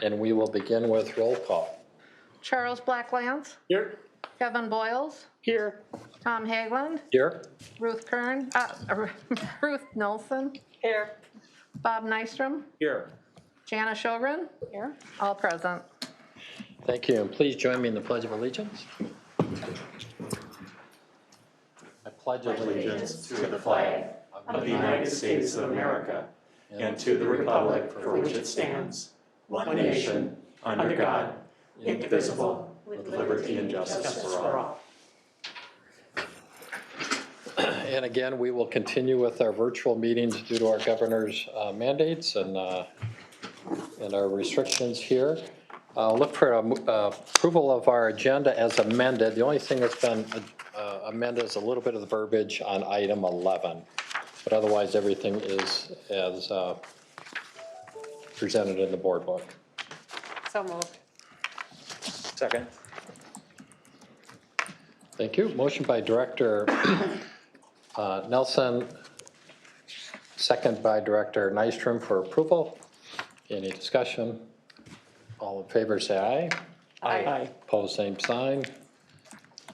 And we will begin with roll call. Charles Blacklance. Here. Kevin Boyles. Here. Tom Hageland. Here. Ruth Kern. Ruth Nelson. Here. Bob Nystrom. Here. Jana Shogren. Here. All present. Thank you. And please join me in the Pledge of Allegiance. I pledge allegiance to the flag of the United States of America and to the republic for which it stands, one nation, under God, indivisible, with liberty and justice for all. And again, we will continue with our virtual meetings due to our governor's mandates and our restrictions here. Look for approval of our agenda as amended. The only thing that's been amended is a little bit of the verbiage on item 11, but otherwise everything is as presented in the board book. So moved. Second. Thank you. Motion by Director Nelson, second by Director Nystrom for approval. Any discussion? All in favor say aye. Aye. Opposed, same sign.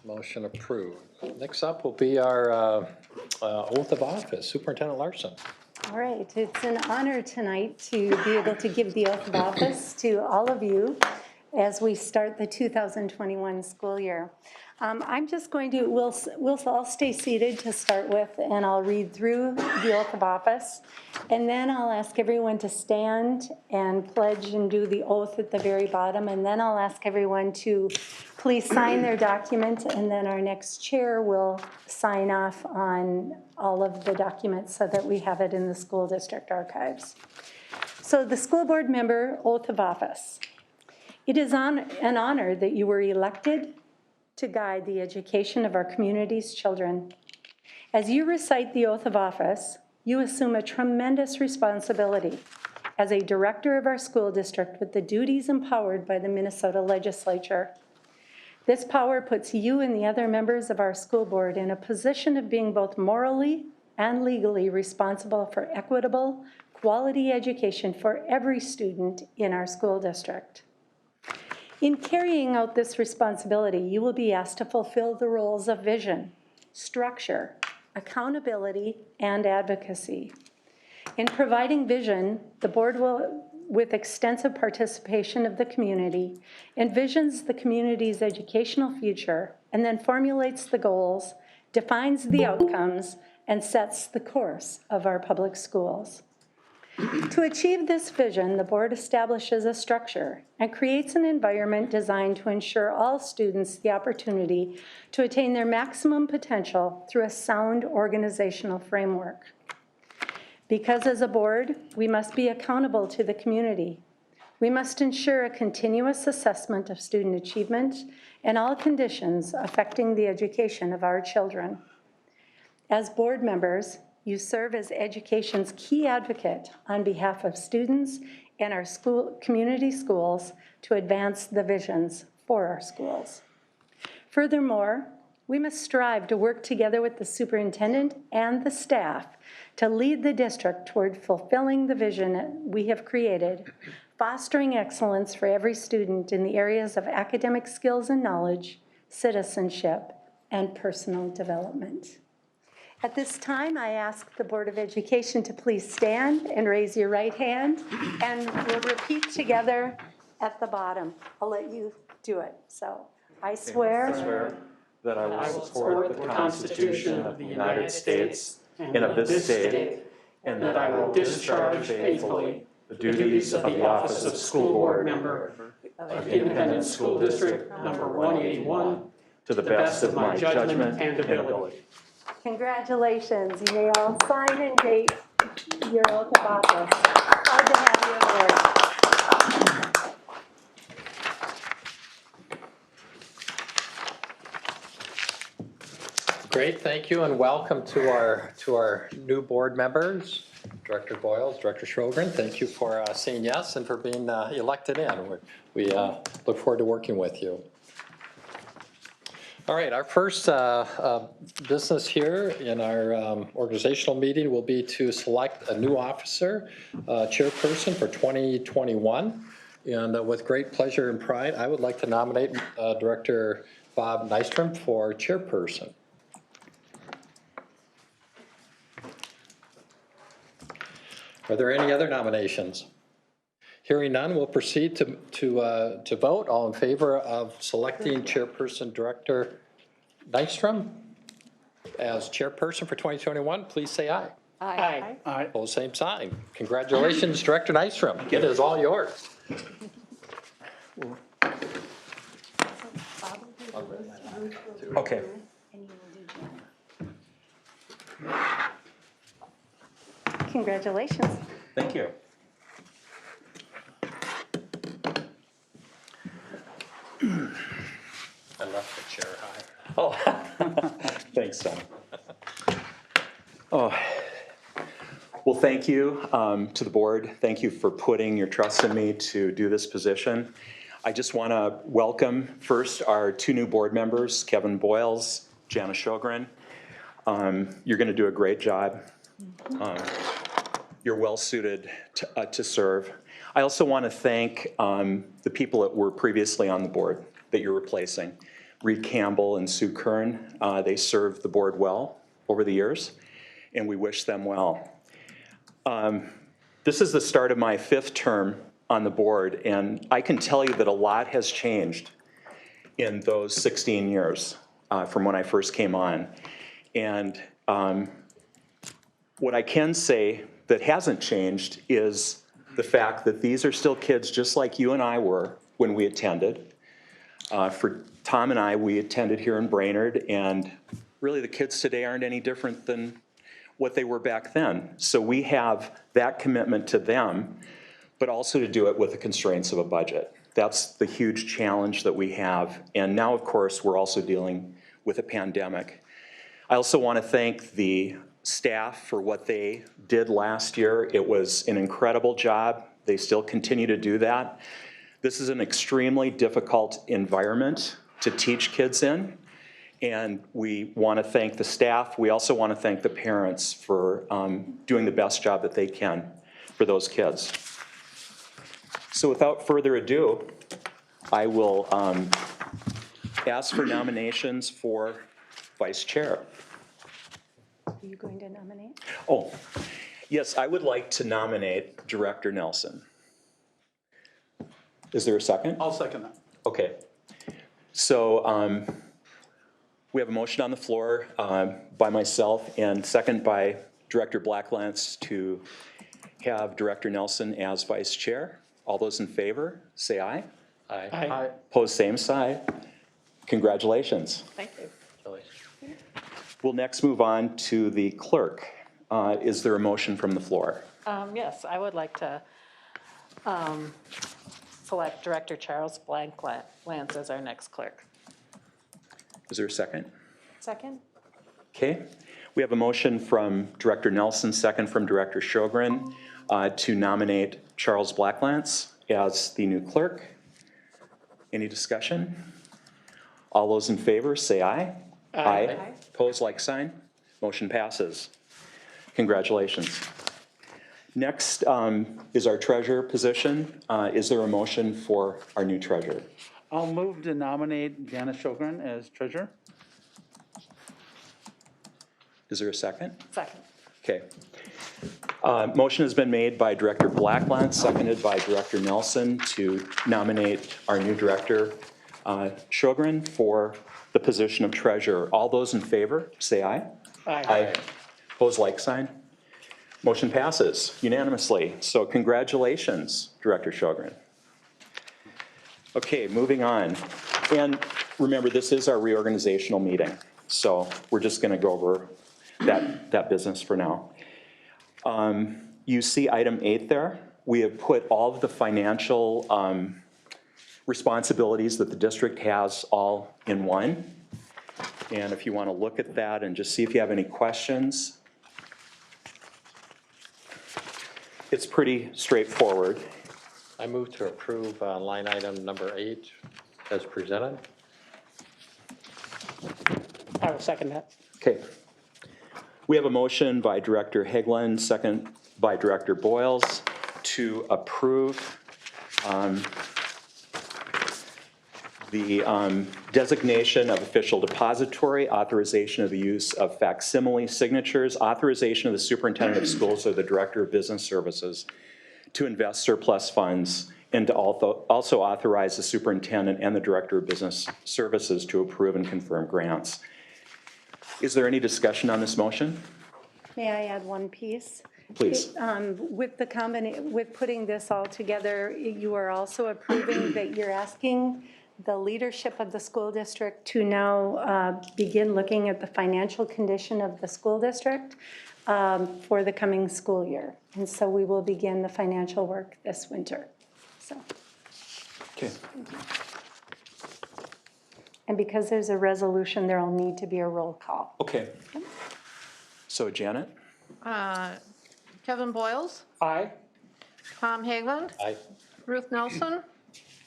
Motion approved. Next up will be our oath of office. Superintendent Larson. All right, it's an honor tonight to be able to give the oath of office to all of you as we start the 2021 school year. I'm just going to, we'll all stay seated to start with, and I'll read through the oath of office, and then I'll ask everyone to stand and pledge and do the oath at the very bottom, and then I'll ask everyone to please sign their document, and then our next chair will sign off on all of the documents so that we have it in the school district archives. So the school board member oath of office. It is an honor that you were elected to guide the education of our community's children. As you recite the oath of office, you assume a tremendous responsibility as a director of our school district with the duties empowered by the Minnesota legislature. This power puts you and the other members of our school board in a position of being both morally and legally responsible for equitable, quality education for every student in our school district. In carrying out this responsibility, you will be asked to fulfill the roles of vision, structure, accountability, and advocacy. In providing vision, the board will, with extensive participation of the community, envisions the community's educational future and then formulates the goals, defines the outcomes, and sets the course of our public schools. To achieve this vision, the board establishes a structure and creates an environment designed to ensure all students the opportunity to attain their maximum potential through a sound organizational framework. Because as a board, we must be accountable to the community. We must ensure a continuous assessment of student achievement and all conditions affecting the education of our children. As board members, you serve as education's key advocate on behalf of students and our community schools to advance the visions for our schools. Furthermore, we must strive to work together with the superintendent and the staff to lead the district toward fulfilling the vision we have created, fostering excellence for every student in the areas of academic skills and knowledge, citizenship, and personal development. At this time, I ask the Board of Education to please stand and raise your right hand, and we'll repeat together at the bottom. I'll let you do it. So, I swear that I will support the Constitution of the United States and of this state, and that I will discharge faithfully the duties of the office of school board member of Independent School District number 181 to the best of my judgment and ability. Congratulations. You may all sign and date your oath of office. Proud to have you aboard. Great, thank you, and welcome to our new board members, Director Boyles, Director Shogren. Thank you for saying yes and for being elected in. We look forward to working with you. All right, our first business here in our organizational meeting will be to select a new officer, chairperson for 2021. And with great pleasure and pride, I would like to nominate Director Bob Nystrom for chairperson. Are there any other nominations? Hearing none, we'll proceed to vote. All in favor of selecting chairperson Director Nystrom as chairperson for 2021, please say aye. Aye. Opposed, same sign. Congratulations, Director Nystrom. It is all yours. Okay. Congratulations. Thank you. I left the chair high. Oh, thanks, Tom. Oh, well, thank you to the board. Thank you for putting your trust in me to do this position. I just want to welcome first our two new board members, Kevin Boyles, Jana Sjogren. You're going to do a great job. You're well suited to serve. I also want to thank the people that were previously on the board that you're replacing. Reed Campbell and Sue Kern, they served the board well over the years, and we wish them well. This is the start of my 5th term on the board, and I can tell you that a lot has changed in those 16 years from when I first came on. And what I can say that hasn't changed is the fact that these are still kids just like you and I were when we attended. For Tom and I, we attended here in Brainerd, and really the kids today aren't any different than what they were back then. So we have that commitment to them, but also to do it with the constraints of a budget. That's the huge challenge that we have. And now, of course, we're also dealing with a pandemic. I also want to thank the staff for what they did last year. It was an incredible job. They still continue to do that. This is an extremely difficult environment to teach kids in, and we want to thank the staff. We also want to thank the parents for doing the best job that they can for those kids. So without further ado, I will ask for nominations for vice chair. Are you going to nominate? Oh, yes, I would like to nominate Director Nelson. Is there a second? I'll second that. Okay. So we have a motion on the floor by myself and second by Director Blacklance to have Director Nelson as vice chair. All those in favor, say aye. Aye. Aye. Opposed, same side. Congratulations. Thank you. We'll next move on to the clerk. Is there a motion from the floor? Yes, I would like to select Director Charles Blacklance as our next clerk. Is there a second? Second? Okay. We have a motion from Director Nelson, second from Director Sjogren, to nominate Charles Blacklance as the new clerk. Any discussion? All those in favor, say aye. Aye. Opposed, like sign. Motion passes. Congratulations. Next is our treasurer position. Is there a motion for our new treasurer? I'll move to nominate Jana Sjogren as treasurer. Is there a second? Second. Okay. Motion has been made by Director Blacklance, seconded by Director Nelson to nominate our new director, Sjogren, for the position of treasurer. All those in favor, say aye. Aye. Opposed, like sign. Motion passes unanimously. So congratulations, Director Sjogren. Okay, moving on. And remember, this is our reorganizational meeting, so we're just going to go over that business for now. You see item 8 there. We have put all of the financial responsibilities that the district has all in one. And if you want to look at that and just see if you have any questions, it's pretty straightforward. I move to approve line item number 8 as presented. I will second that. Okay. We have a motion by Director Hegland, second by Director Boyles, to approve The designation of official depository, authorization of the use of facsimile signatures, authorization of the superintendent of schools or the director of business services to invest surplus funds, and to also authorize the superintendent and the director of business services to approve and confirm grants. Is there any discussion on this motion? May I add one piece? Please. With putting this all together, you are also approving that you're asking the leadership of the school district to now begin looking at the financial condition of the school district for the coming school year. And so we will begin the financial work this winter. So, Okay. and because there's a resolution, there will need to be a roll call. Okay. So Janet? Kevin Boyles, Aye. Tom Hageland, Aye. Ruth Nelson,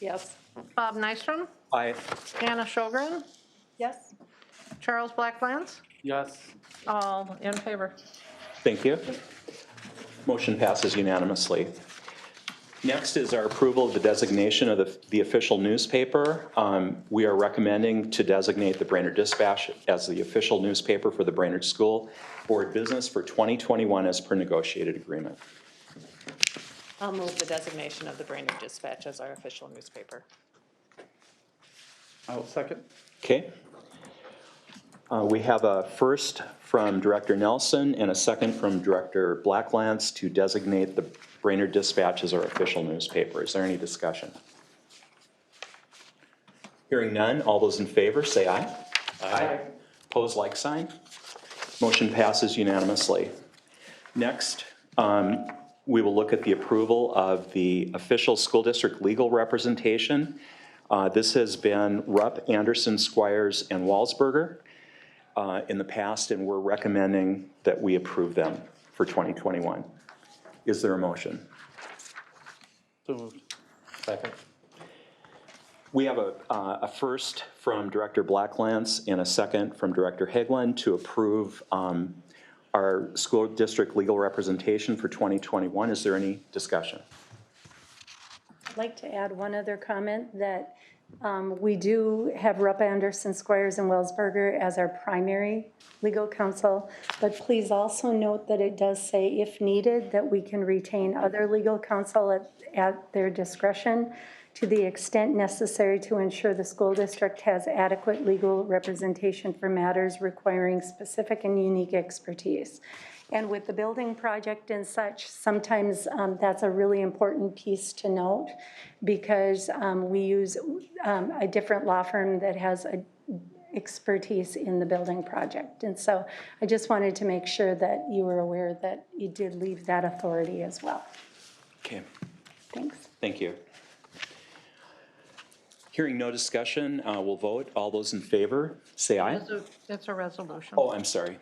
Yes. Bob Nystrom, Aye. Jana Shogren, Yes? Charles Blacklance, Yes. all in favor. Thank you. Motion passes unanimously. Next is our approval of the designation of the official newspaper. We are recommending to designate the Brainerd Dispatch as the official newspaper for the Brainerd School Board business for 2021 as per negotiated agreement. I'll move the designation of the Brainerd Dispatch as our official newspaper. I'll second. Okay. We have a first from Director Nelson and a second from Director Blacklance to designate the Brainerd Dispatch as our official newspaper. Is there any discussion? Hearing none, all those in favor say aye. Aye. Pose like sign. Motion passes unanimously. Next, we will look at the approval of the official school district legal representation. This has been Rupp, Anderson, Squires, and Walsberger in the past, and we're recommending that we approve them for 2021. Is there a motion? So moved. Second. We have a first from Director Blacklance and a second from Director Hageland to approve our school district legal representation for 2021. Is there any discussion? I'd like to add one other comment that we do have Rupp, Anderson, Squires, and Wellsberger as our primary legal counsel, but please also note that it does say, if needed, that we can retain other legal counsel at their discretion to the extent necessary to ensure the school district has adequate legal representation for matters requiring specific and unique expertise. And with the building project and such, sometimes that's a really important piece to note because we use a different law firm that has expertise in the building project. And so I just wanted to make sure that you were aware that you did leave that authority as well. Okay, Thanks. thank you. Hearing no discussion, we'll vote. All those in favor, say aye. It's a resolution. Oh, I'm sorry.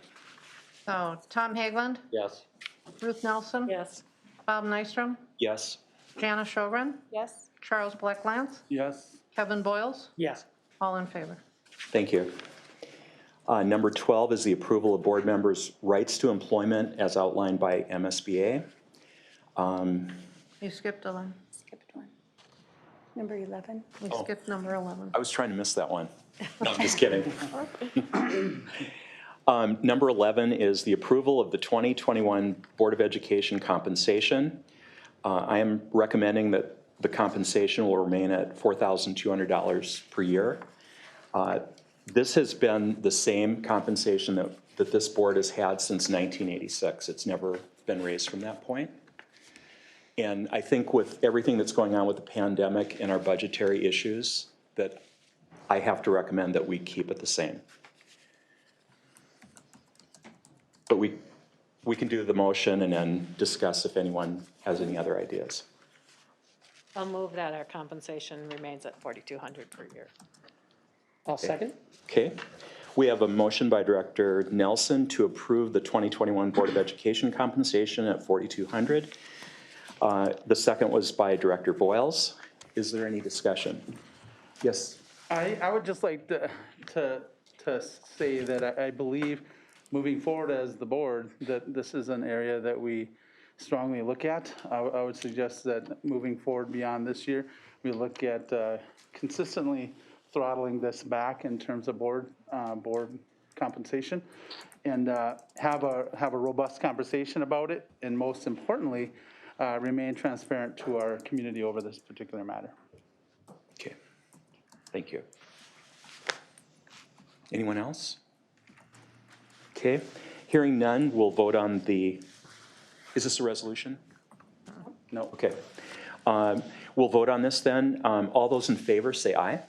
So Tom Hageland, Yes. Ruth Nelson, Yes. Bob Nystrom, Yes. Jana Shogren, Yes. Charles Blacklance, Yes. Kevin Boyles, Yes. all in favor. Thank you. Number 12 is the approval of board members' rights to employment as outlined by MSBA. You skipped 11. Skipped one. Number 11. We skipped number 11. I was trying to miss that one. No, I'm just kidding. Number 11 is the approval of the 2021 Board of Education compensation. I am recommending that the compensation will remain at $4,200 per year. This has been the same compensation that this board has had since 1986. It's never been raised from that point. And I think with everything that's going on with the pandemic and our budgetary issues, that I have to recommend that we keep it the same. But we can do the motion and then discuss if anyone has any other ideas. I'll move that our compensation remains at $4,200 per year. I'll second. Okay. We have a motion by Director Nelson to approve the 2021 Board of Education compensation at $4,200. The second was by Director Boyles. Is there any discussion? Yes. I would just like to say that I believe moving forward as the board, that this is an area that we strongly look at. I would suggest that moving forward beyond this year, we look at consistently throttling this back in terms of board compensation, and have a robust conversation about it, and most importantly, remain transparent to our community over this particular matter. Okay, thank you. Anyone else? Okay, hearing none, we'll vote on the, is this a resolution? No, okay. We'll vote on this then. All those in favor say aye.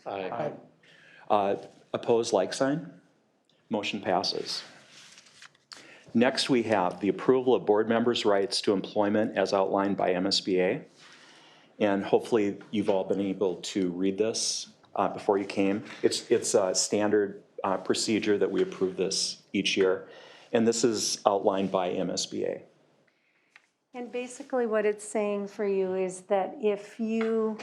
Aye. Opposed, like sign. Motion passes. Next, we have the approval of board members' rights to employment as outlined by MSBA. And hopefully you've all been able to read this before you came. It's a standard procedure that we approve this each year. And this is outlined by MSBA. And basically what it's saying for you is that if you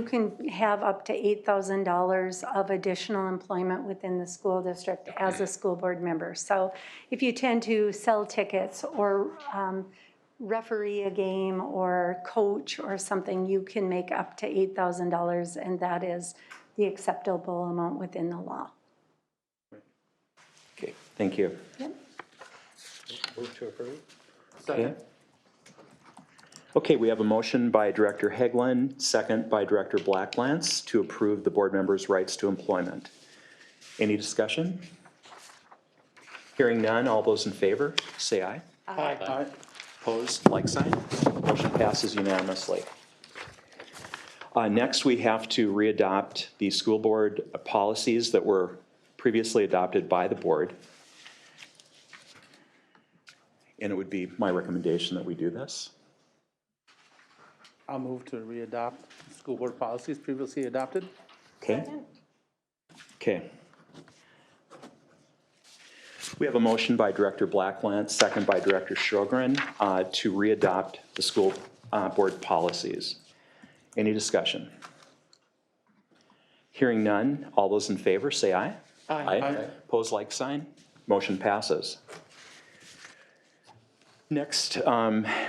can have up to $8,000 of additional employment within the school district as a school board member. So if you tend to sell tickets or referee a game or coach or something, you can make up to $8,000, and that is the acceptable amount within the law. Okay, thank you. Yep. Move to approve. Okay. Okay, we have a motion by Director Hegland, second by Director Blacklance to approve the board members' rights to employment. Any discussion? Hearing none, all those in favor, say aye. Aye. Opposed, like sign. Motion passes unanimously. Next, we have to readopt the school board policies that were previously adopted by the board. And it would be my recommendation that we do this. I'll move to readopt school board policies previously adopted. Okay. Okay. We have a motion by Director Blacklance, second by Director Sjogren, to readopt the school board policies. Any discussion? Hearing none, all those in favor say aye. Aye. Opposed, like sign. Motion passes. Next,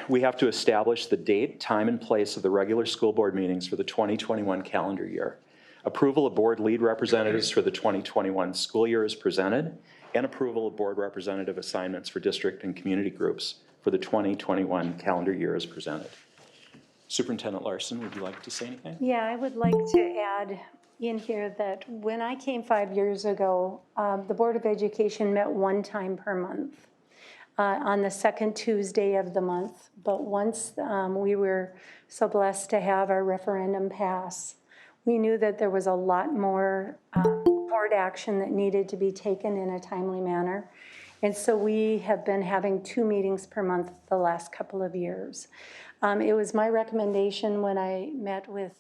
we have to establish the date, time, and place of the regular school board meetings for the 2021 calendar year. Approval of board lead representatives for the 2021 school year is presented, and approval of board representative assignments for district and community groups for the 2021 calendar year is presented. Superintendent Larson, would you like to say anything? Yeah, I would like to add in here that when I came 5 years ago, the Board of Education met one time per month on the second Tuesday of the month. But once we were so blessed to have our referendum pass, we knew that there was a lot more board action that needed to be taken in a timely manner. And so we have been having 2 meetings per month the last couple of years. It was my recommendation when I met with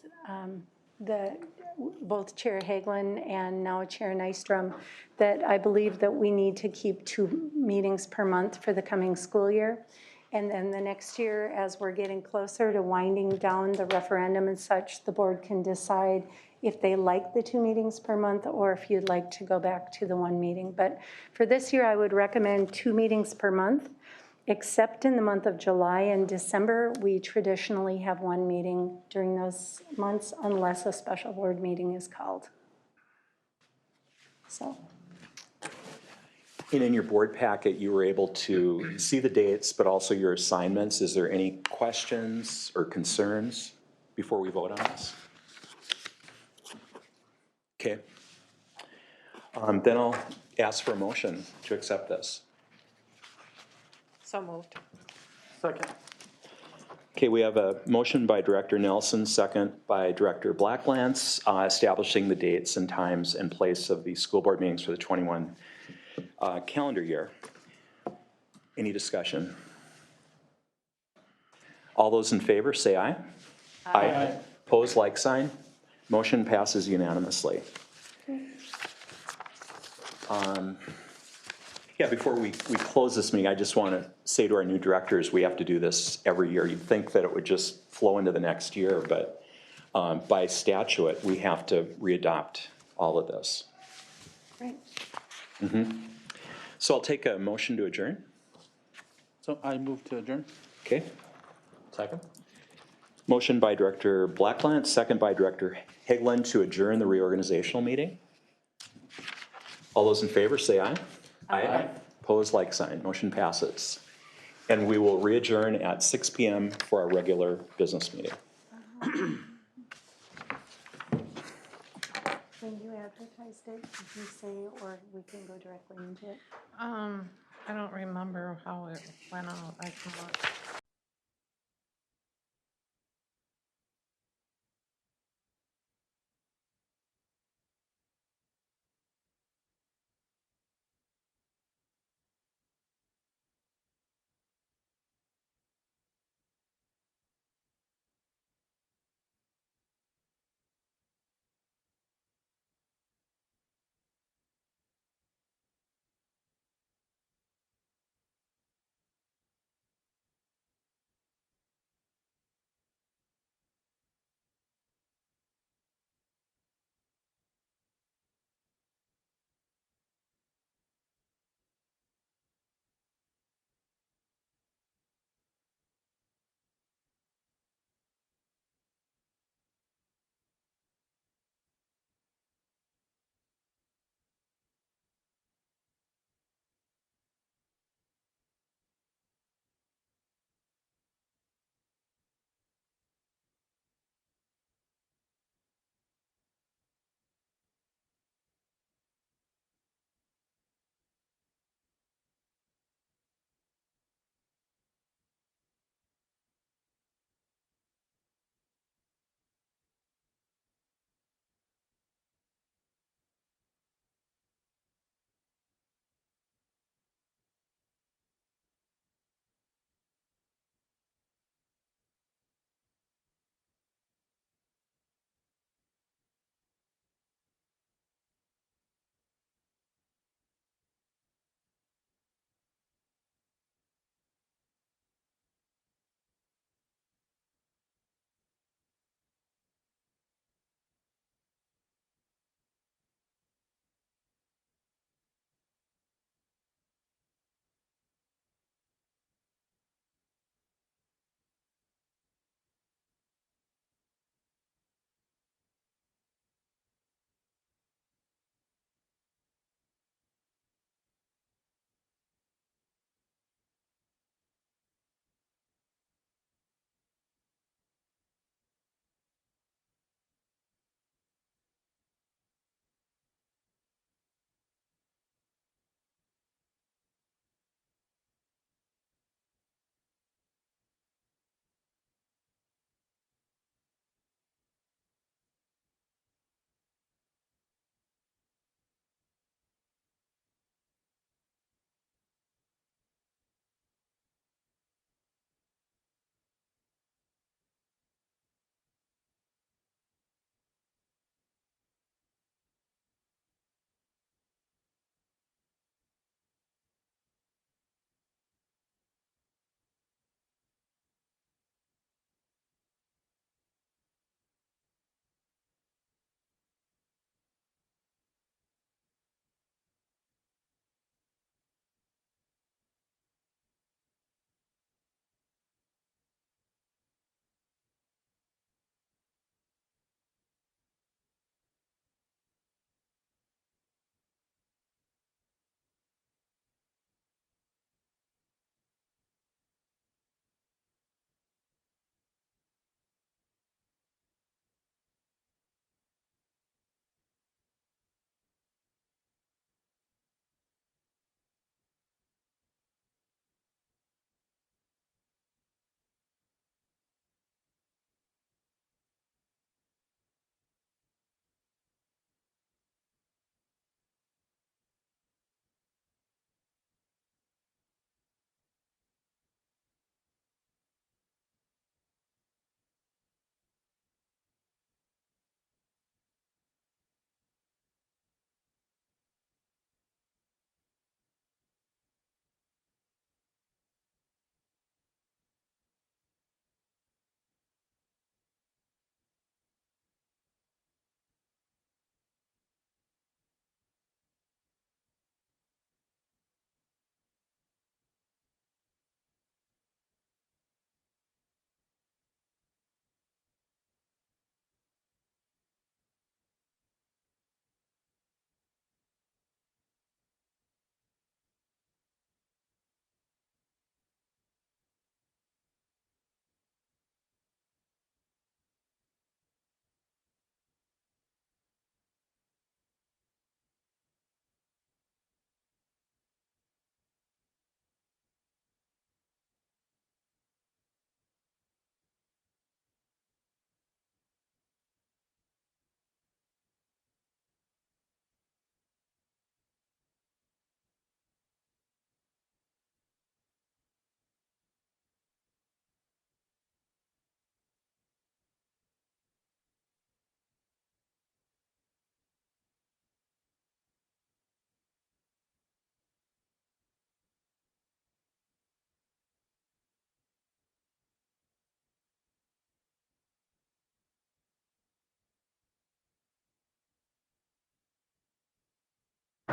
both Chair Hagelin and now Chair Nystrom that I believe that we need to keep 2 meetings per month for the coming school year. And then the next year, as we're getting closer to winding down the referendum and such, the board can decide if they like the 2 meetings per month or if you'd like to go back to the 1 meeting. But for this year, I would recommend 2 meetings per month, except in the month of July and December. We traditionally have 1 meeting during those months unless a special board meeting is called. So. And in your board packet, you were able to see the dates, but also your assignments. Is there any questions or concerns before we vote on this? Okay. Then I'll ask for a motion to accept this. So moved. Second. Okay, we have a motion by Director Nelson, second by Director Blacklance, establishing the dates and times and place of the school board meetings for the 21 calendar year. Any discussion? All those in favor say aye. Aye. Opposed, like sign. Motion passes unanimously. Yeah, before we close this meeting, I just want to say to our new directors, we have to do this every year. You'd think that it would just flow into the next year, but by statute, we have to readopt all of this. Right. So I'll take a motion to adjourn. So I move to adjourn. Okay. Second? Motion by Director Blacklant, second by Director Hagelin to adjourn the reorganizational meeting. All those in favor say aye. Aye. Opposed, like sign. Motion passes. And we will re-adjourn at 6 p.m. for our regular business meeting. When you advertised it, did you say, or we can go directly into it? I don't remember how it went out. I can look.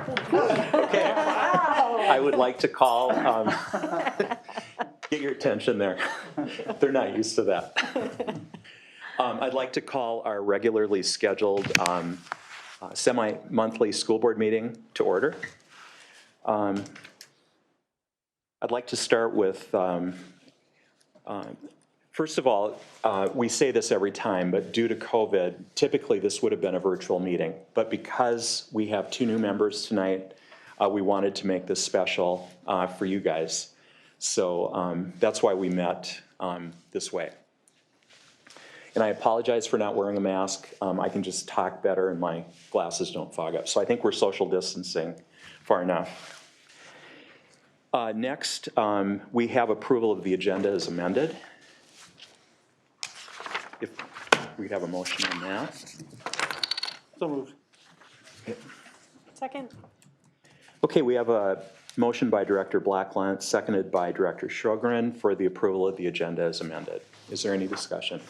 Okay. I would like to call, get your attention there. They're not used to that. I'd like to call our regularly scheduled semi-monthly school board meeting to order. I'd like to start with, first of all, we say this every time, but due to COVID, typically this would have been a virtual meeting. But because we have 2 new members tonight, we wanted to make this special for you guys. So that's why we met this way. And I apologize for not wearing a mask. I can just talk better and my glasses don't fog up. So I think we're social distancing far enough. Next, we have approval of the agenda as amended. If we have a motion on that. So moved. Second? Okay, we have a motion by Director Blacklant, seconded by Director Sjogren for the approval of the agenda as amended. Is there any discussion?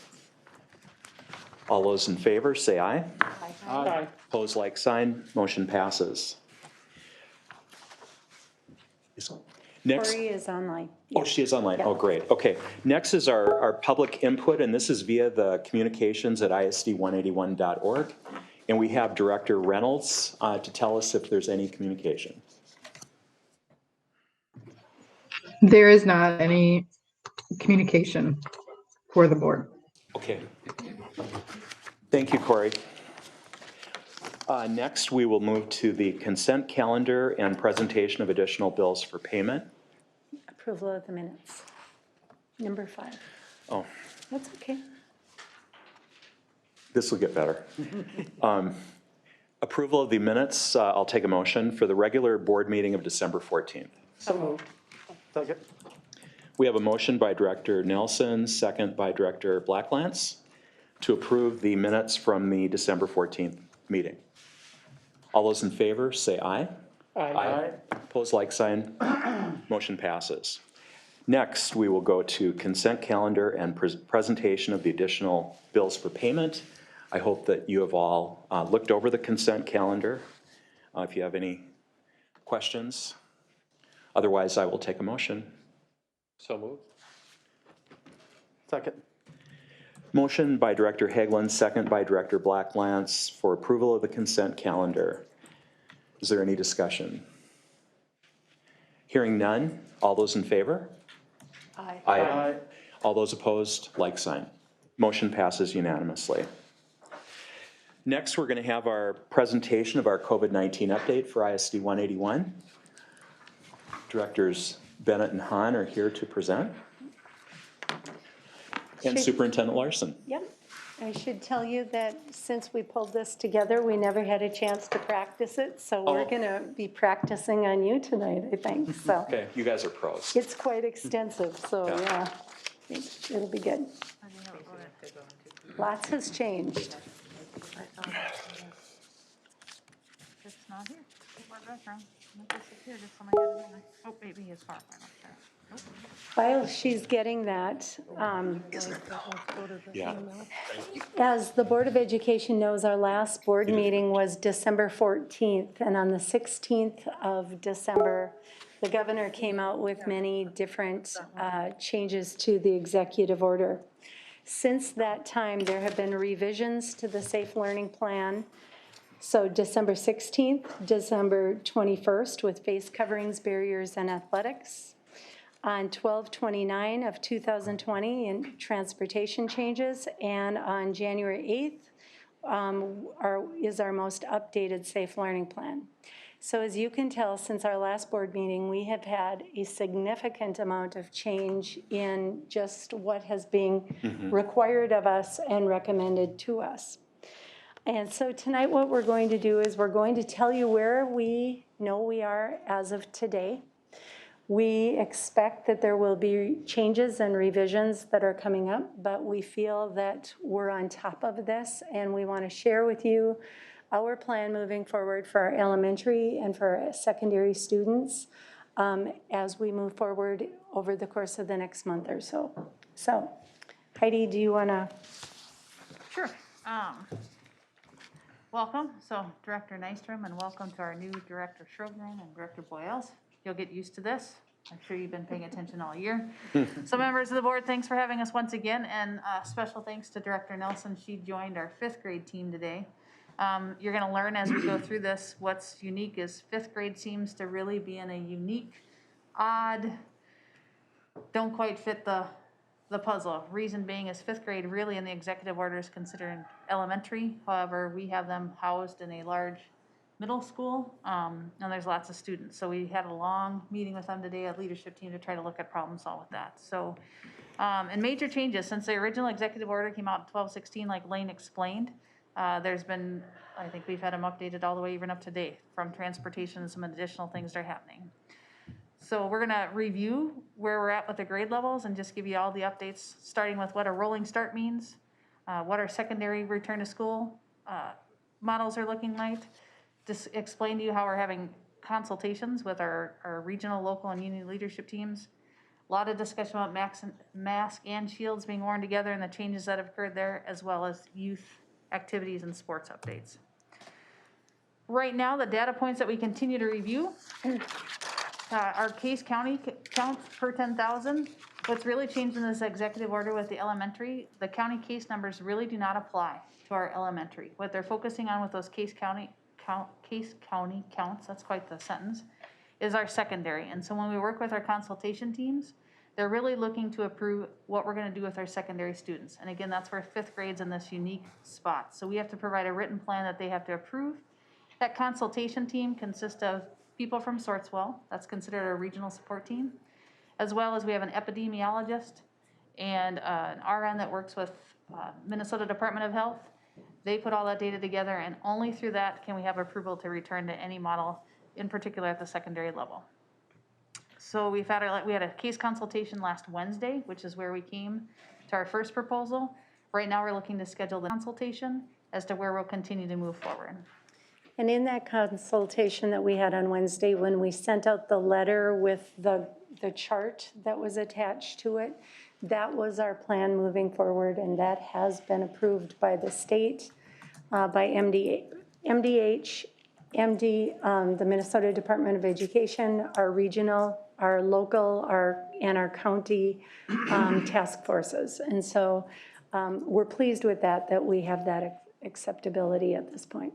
All those in favor, say aye. Aye. Opposed, like sign. Motion passes. Next. Corey is online. Oh, she is online. Yeah. Oh, great. Okay. Next is our public input, and this is via the communications at isd181.org. And we have Director Reynolds to tell us if there's any communication. There is not any communication for the board. Okay. Thank you, Corey. Next, we will move to the consent calendar and presentation of additional bills for payment. Approval of the minutes. Number 5. Oh, That's okay. this will get better. Approval of the minutes, I'll take a motion for the regular board meeting of December 14th. So moved. Second. We have a motion by Director Nelson, second by Director Blacklance, to approve the minutes from the December 14th meeting. All those in favor, say aye. Aye. Opposed, like sign. Motion passes. Next, we will go to consent calendar and presentation of the additional bills for payment. I hope that you have all looked over the consent calendar. If you have any questions, otherwise I will take a motion. So moved. Second. Motion by Director Hagelin, second by Director Blacklance for approval of the consent calendar. Is there any discussion? Hearing none, all those in favor? Aye. Aye. All those opposed, like sign. Motion passes unanimously. Next, we're going to have our presentation of our COVID-19 update for ISD 181. Directors Bennett and Hahn are here to present. And Should- Superintendent Larson. Yep. I should tell you that since we pulled this together, we never had a chance to practice it. So we're Oh. going to be practicing on you tonight, I think. So Okay, you guys are pros. it's quite extensive. So Yeah. yeah, it'll be good. Lots has changed. It's not here. Board background. It disappeared. It's on my head again. Oh, maybe it's far up there. Nope. While she's getting that, Yeah. as the Board of Education knows, our last board meeting was December 14th, and on the 16th of December, the governor came out with many different changes to the executive order. Since that time, there have been revisions to the Safe Learning Plan. So December 16th, December 21st with face coverings, barriers, and athletics. On 12/29 of 2020 in transportation changes, and on January 8th is our most updated Safe Learning Plan. So as you can tell, since our last board meeting, we have had a significant amount of change in just what has been required of us and recommended to us. And so tonight what we're going to do is we're going to tell you where we know we are as of today. We expect that there will be changes and revisions that are coming up, but we feel that we're on top of this and we want to share with you our plan moving forward for our elementary and for our secondary students as we move forward over the course of the next month or so. So Heidi, do you want to? Sure. Welcome. So Director Nystrom, and welcome to our new Director Shrogren and Director Boyles. You'll get used to this. I'm sure you've been paying attention all year. So members of the board, thanks for having us once again, and special thanks to Director Nelson. She joined our 5th grade team today. You're gonna learn as we go through this, what's unique is 5th grade seems to really be in a unique, odd, don't quite fit the puzzle. Reason being is 5th grade really in the executive order is considered elementary. However, we have them housed in a large middle school, and there's lots of students. So we had a long meeting with them today, a leadership team, to try to look at problem solve with that. So, and major changes since the original executive order came out in 12/16, like Lane explained. There's been, I think we've had them updated all the way even up to date from transportation and some additional things that are happening. So we're gonna review where we're at with the grade levels and just give you all the updates, starting with what a rolling start means, what our secondary return to school models are looking like, just explain to you how we're having consultations with our regional, local, and union leadership teams. A lot of discussion about mask and shields being worn together and the changes that have occurred there, as well as youth activities and sports updates. Right now, the data points that we continue to review, our case county counts per 10,000. What's really changed in this executive order with the elementary, the county case numbers really do not apply to our elementary. What they're focusing on with those case county counts, that's quite the sentence, is our secondary. And so when we work with our consultation teams, they're really looking to approve what we're gonna do with our secondary students. And again, that's where 5th grade's in this unique spot. So we have to provide a written plan that they have to approve. That consultation team consists of people from Sortswell, that's considered our regional support team, as well as we have an epidemiologist and an RN that works with Minnesota Department of Health. They put all that data together, and only through that can we have approval to return to any model, in particular at the secondary level. So we had a case consultation last Wednesday, which is where we came to our first proposal. Right now, we're looking to schedule the consultation as to where we'll continue to move forward. And in that consultation that we had on Wednesday, when we sent out the letter with the chart that was attached to it, that was our plan moving forward, and that has been approved by the state, by MDH, the Minnesota Department of Education, our regional, our local, and our county task forces. And so we're pleased with that we have that acceptability at this point.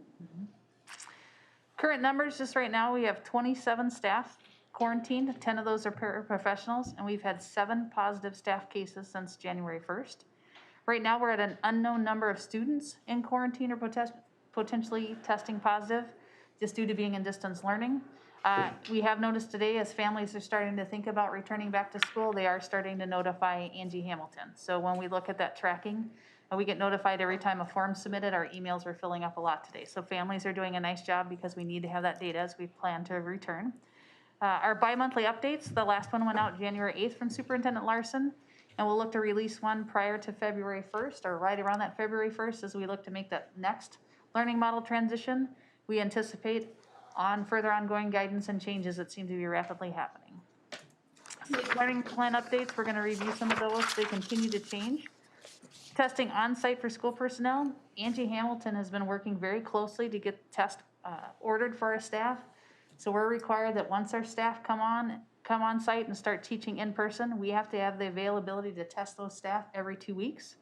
Current numbers, just right now, we have 27 staff quarantined. 10 of those are paraprofessionals, and we've had 7 positive staff cases since January 1st. Right now, we're at an unknown number of students in quarantine or potentially testing positive just due to being in distance learning. We have noticed today, as families are starting to think about returning back to school, they are starting to notify Angie Hamilton. So when we look at that tracking, we get notified every time a form's submitted. Our emails are filling up a lot today. So families are doing a nice job because we need to have that data as we plan to return. Our bi-monthly updates, the last one went out January 8th from Superintendent Larson, and we'll look to release one prior to February 1st, or right around that February 1st, as we look to make that next learning model transition. We anticipate on further ongoing guidance and changes that seem to be rapidly happening. Safe learning plan updates, we're gonna review some of those. They continue to change. Testing on-site for school personnel, Angie Hamilton has been working very closely to get tests ordered for our staff. So we're required that once our staff come on site and start teaching in person, we have to have the availability to test those staff every 2 weeks.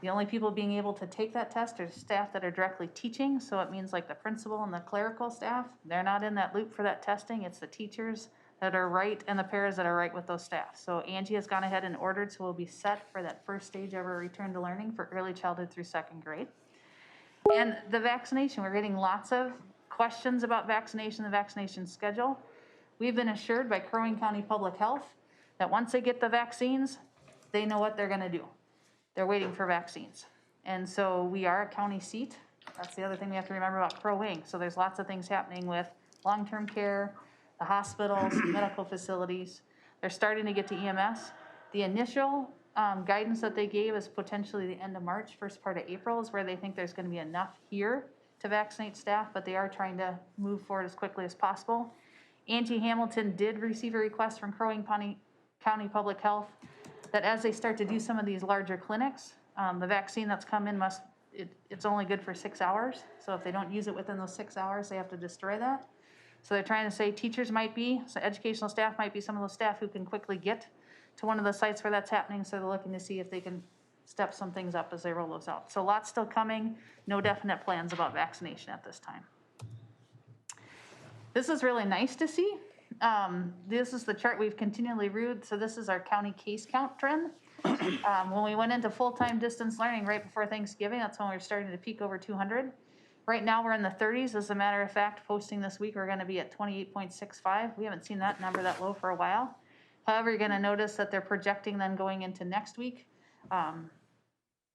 The only people being able to take that test are staff that are directly teaching, so it means like the principal and the clerical staff, they're not in that loop for that testing. It's the teachers that are right and the pairs that are right with those staff. So Angie has gone ahead and ordered, so we'll be set for that first stage of our return to learning for early childhood through 2nd grade. And the vaccination, we're getting lots of questions about vaccination, the vaccination schedule. We've been assured by Crow Wing County Public Health that once they get the vaccines, they know what they're gonna do. They're waiting for vaccines. And so we are a county seat. That's the other thing we have to remember about Crow Wing. So there's lots of things happening with long-term care, the hospitals, medical facilities. They're starting to get to EMS. The initial guidance that they gave is potentially the end of March, first part of April is where they think there's gonna be enough here to vaccinate staff, but they are trying to move forward as quickly as possible. Angie Hamilton did receive a request from Crow Wing County Public Health that as they start to do some of these larger clinics, the vaccine that's come in must it's only good for 6 hours. So if they don't use it within those 6 hours, they have to destroy that. So they're trying to say teachers might be, so educational staff might be some of those staff who can quickly get to one of the sites where that's happening. So they're looking to see if they can step some things up as they roll those out. So lots still coming, no definite plans about vaccination at this time. This is really nice to see. This is the chart we've continually reviewed. So this is our county case count trend. When we went into full-time distance learning right before Thanksgiving, that's when we were starting to peak over 200. Right now, we're in the 30s. As a matter of fact, posting this week, we're going to be at 28.65. We haven't seen that number that low for a while. However, you're going to notice that they're projecting then going into next week.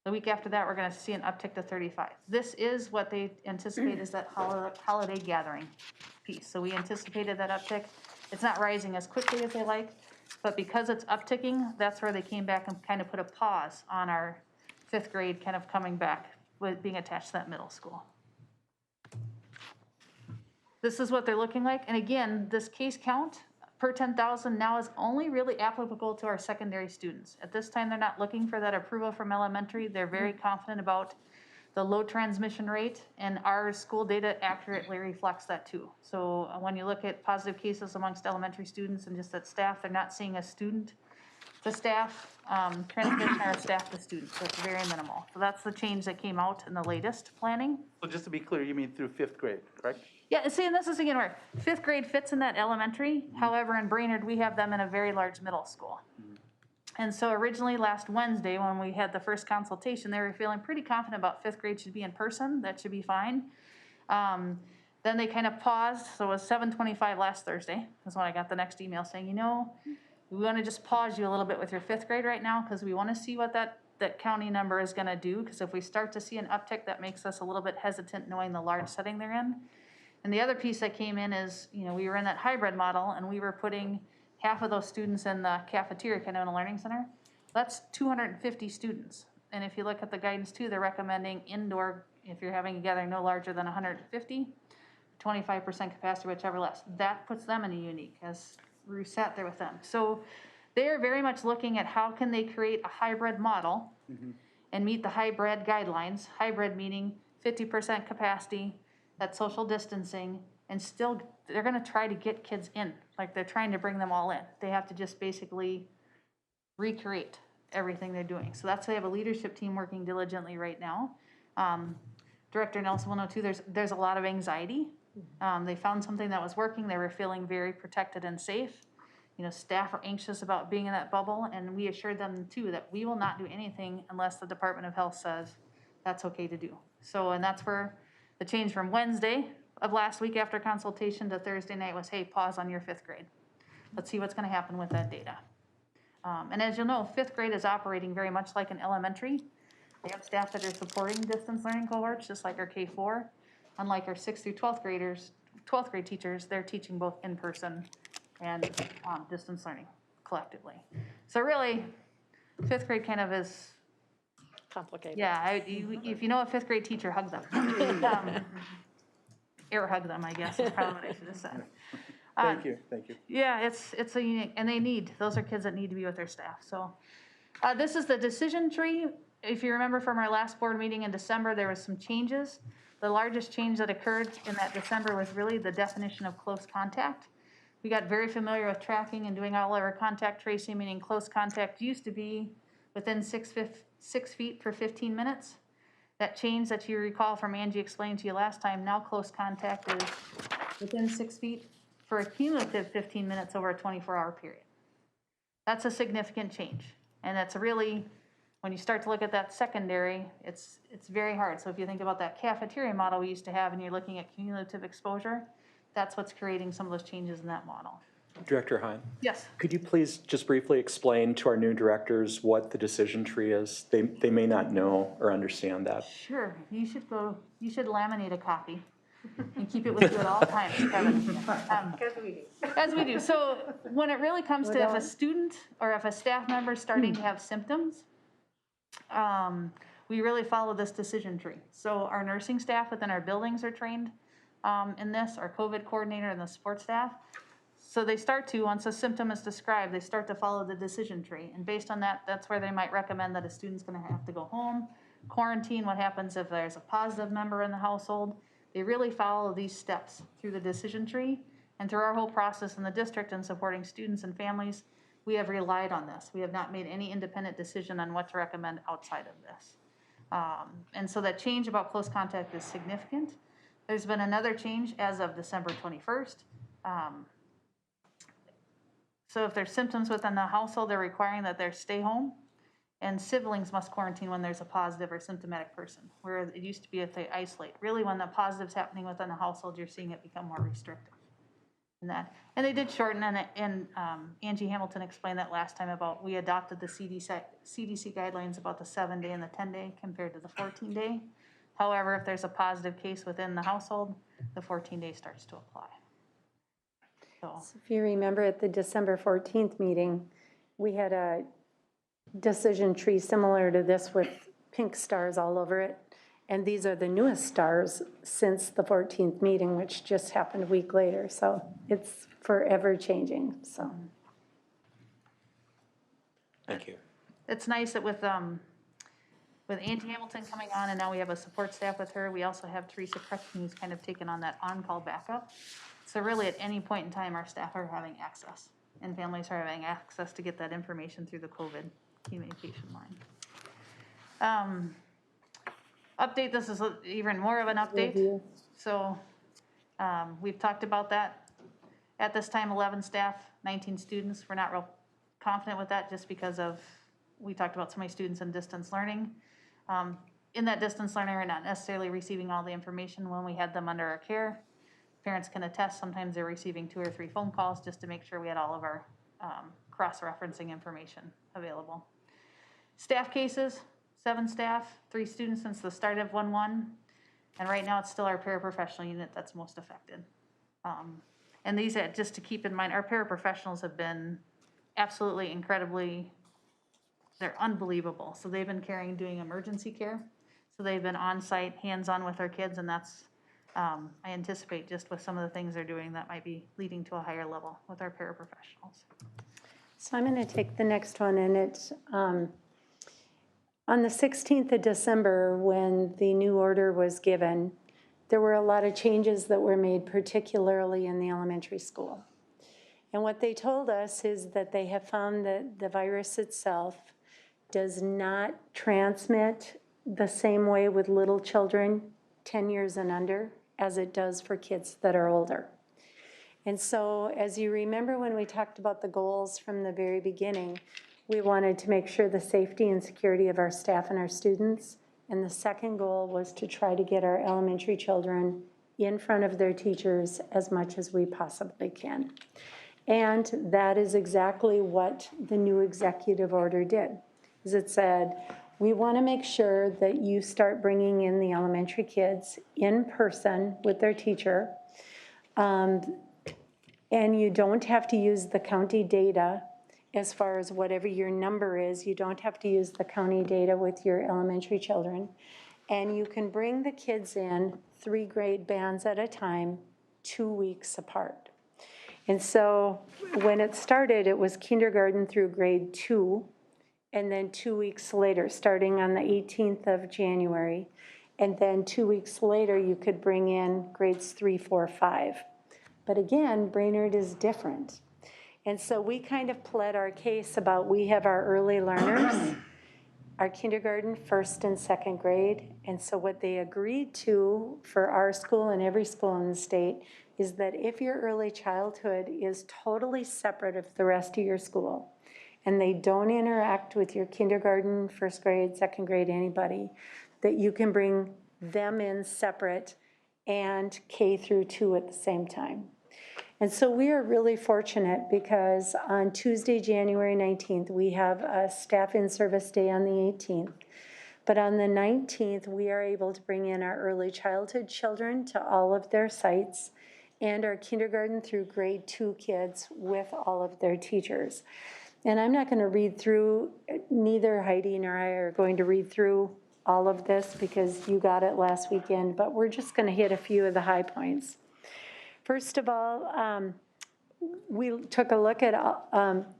The week after that, we're going to see an uptick to 35. This is what they anticipate is that holiday gathering piece. So we anticipated that uptick. It's not rising as quickly as they like, but because it's upticking, that's where they came back and kind of put a pause on our 5th grade kind of coming back with being attached to that middle school. This is what they're looking like. And again, this case count per 10,000 now is only really applicable to our secondary students. At this time, they're not looking for that approval from elementary. They're very confident about the low transmission rate, and our school data accurately reflects that too. So when you look at positive cases amongst elementary students and just at staff, they're not seeing a student to staff transmission or staff to students. So it's very minimal. So that's the change that came out in the latest planning. So just to be clear, you mean through 5th grade, correct? Yeah, see, and this is again where 5th grade fits in that elementary. However, in Brainerd, we have them in a very large middle school. And so originally last Wednesday, when we had the first consultation, they were feeling pretty confident about 5th grade should be in person. That should be fine. Then they kind of paused. So it was 7:25 last Thursday. That's when I got the next email saying, you know, we want to just pause you a little bit with your 5th grade right now because we want to see what that county number is going to do. Because if we start to see an uptick, that makes us a little bit hesitant knowing the large setting they're in. And the other piece that came in is, you know, we were in that hybrid model and we were putting half of those students in the cafeteria, kind of in a learning center. That's 250 students. And if you look at the guidance too, they're recommending indoor, if you're having a gathering no larger than 150, 25% capacity, whichever less. That puts them in a unique, as we sat there with them. So they are very much looking at how can they create a hybrid model and meet the hybrid guidelines. Hybrid meaning 50% capacity, that social distancing, and still they're going to try to get kids in. Like they're trying to bring them all in. They have to just basically recreate everything they're doing. So that's why they have a leadership team working diligently right now. Director Nelson will know too, there's a lot of anxiety. They found something that was working. They were feeling very protected and safe. You know, staff are anxious about being in that bubble, and we assured them too that we will not do anything unless the Department of Health says that's okay to do. So, and that's where the change from Wednesday of last week after consultation to Thursday night was, hey, pause on your 5th grade. Let's see what's going to happen with that data. And as you'll know, 5th grade is operating very much like an elementary. They have staff that are supporting distance learning cohorts, just like our K-4. Unlike our 6th through 12th graders, 12th grade teachers, they're teaching both in person and distance learning collectively. So really, 5th grade kind of is, Complicated. yeah, if you know a 5th grade teacher, hug them. Air hug them, I guess, is probably what I should have said. Thank you. Yeah, it's a unique, and those are kids that need to be with their staff. So this is the decision tree. If you remember from our last board meeting in December, there was some changes. The largest change that occurred in that December was really the definition of close contact. We got very familiar with tracking and doing all of our contact tracing, meaning close contact used to be within 6 feet per 15 minutes. That change that you recall from Angie explained to you last time, now close contact is within 6 feet for a cumulative 15 minutes over a 24-hour period. That's a significant change. And that's really, when you start to look at that secondary, it's very hard. So if you think about that cafeteria model we used to have and you're looking at cumulative exposure, that's what's creating some of those changes in that model. Director Hein? Yes. Could you please just briefly explain to our new directors what the decision tree is? They may not know or understand that. Sure. You should laminate a copy and keep it with you at all times, Kevin. As we do. So when it really comes to if a student or if a staff member is starting to have symptoms, we really follow this decision tree. So our nursing staff within our buildings are trained in this, our COVID coordinator and the support staff. So they start to, once a symptom is described, they start to follow the decision tree. And based on that, that's where they might recommend that a student's going to have to go home quarantine, what happens if there's a positive member in the household. They really follow these steps through the decision tree, and through our whole process in the district and supporting students and families, we have relied on this. We have not made any independent decision on what to recommend outside of this. And so that change about close contact is significant. There's been another change as of December 21st. So if there's symptoms within the household, they're requiring that they stay home, and siblings must quarantine when there's a positive or symptomatic person, where it used to be if they isolate. Really, when the positive's happening within the household, you're seeing it become more restrictive. And they did shorten, and Angie Hamilton explained that last time about we adopted the CDC guidelines about the 7-day and the 10-day compared to the 14-day. However, if there's a positive case within the household, the 14-day starts to apply. So If you remember at the December 14th meeting, we had a decision tree similar to this with pink stars all over it. And these are the newest stars since the 14th meeting, which just happened a week later. So it's forever changing, so. Thank you. it's nice that with Angie Hamilton coming on, and now we have a support staff with her, we also have Teresa Kretschmann, who's kind of taken on that on-call backup. So really, at any point in time, our staff are having access, and families are having access to get that information through the COVID communication line. Update, this is even more of an update. Review. So we've talked about that. At this time, 11 staff, 19 students. We're not real confident with that just because of, we talked about so many students in distance learning. In that distance learning, we're not necessarily receiving all the information when we had them under our care. Parents can attest, sometimes they're receiving 2 or 3 phone calls just to make sure we had all of our cross-referencing information available. Staff cases, 7 staff, 3 students since the start of 1-1. And right now it's still our paraprofessional unit that's most affected. And these, just to keep in mind, our paraprofessionals have been absolutely incredibly, they're unbelievable. So they've been doing emergency care. So they've been on site, hands-on with our kids, and that's, I anticipate just with some of the things they're doing that might be leading to a higher level with our paraprofessionals. So I'm going to take the next one, and it's on the 16th of December, when the new order was given, there were a lot of changes that were made, particularly in the elementary school. And what they told us is that they have found that the virus itself does not transmit the same way with little children 10 years and under as it does for kids that are older. And so, as you remember when we talked about the goals from the very beginning, we wanted to make sure the safety and security of our staff and our students. And the second goal was to try to get our elementary children in front of their teachers as much as we possibly can. And that is exactly what the new executive order did. Is it said, we want to make sure that you start bringing in the elementary kids in person with their teacher. And you don't have to use the county data as far as whatever your number is. You don't have to use the county data with your elementary children. And you can bring the kids in 3 grade bands at a time, 2 weeks apart. And so when it started, it was kindergarten through grade 2. And then 2 weeks later, starting on the 18th of January. And then 2 weeks later, you could bring in grades 3, 4, 5. But again, Brainerd is different. And so we kind of pled our case about, we have our early learners, our kindergarten, 1st and 2nd grade. And so what they agreed to for our school and every school in the state is that if your early childhood is totally separate of the rest of your school, and they don't interact with your kindergarten, 1st grade, 2nd grade, anybody, that you can bring them in separate and K through 2 at the same time. And so we are really fortunate because on Tuesday, January 19th, we have a staff in-service day on the 18th. But on the 19th, we are able to bring in our early childhood children to all of their sites and our kindergarten through grade 2 kids with all of their teachers. And I'm not going to read through, neither Heidi nor I are going to read through all of this because you got it last weekend, but we're just going to hit a few of the high points. First of all, we took a look at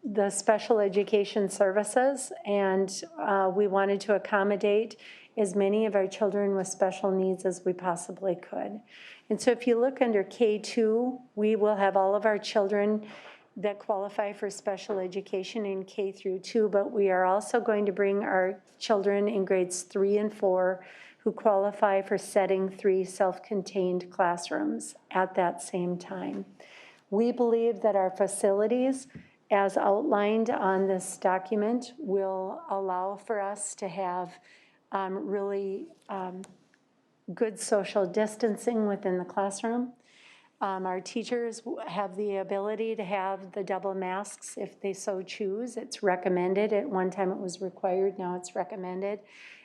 the special education services, and we wanted to accommodate as many of our children with special needs as we possibly could. And so if you look under K2, we will have all of our children that qualify for special education in K through 2, but we are also going to bring our children in grades 3 and 4 who qualify for setting 3 self-contained classrooms at that same time. We believe that our facilities, as outlined on this document, will allow for us to have really good social distancing within the classroom. Our teachers have the ability to have the double masks if they so choose. It's recommended. At one time it was required, now it's recommended.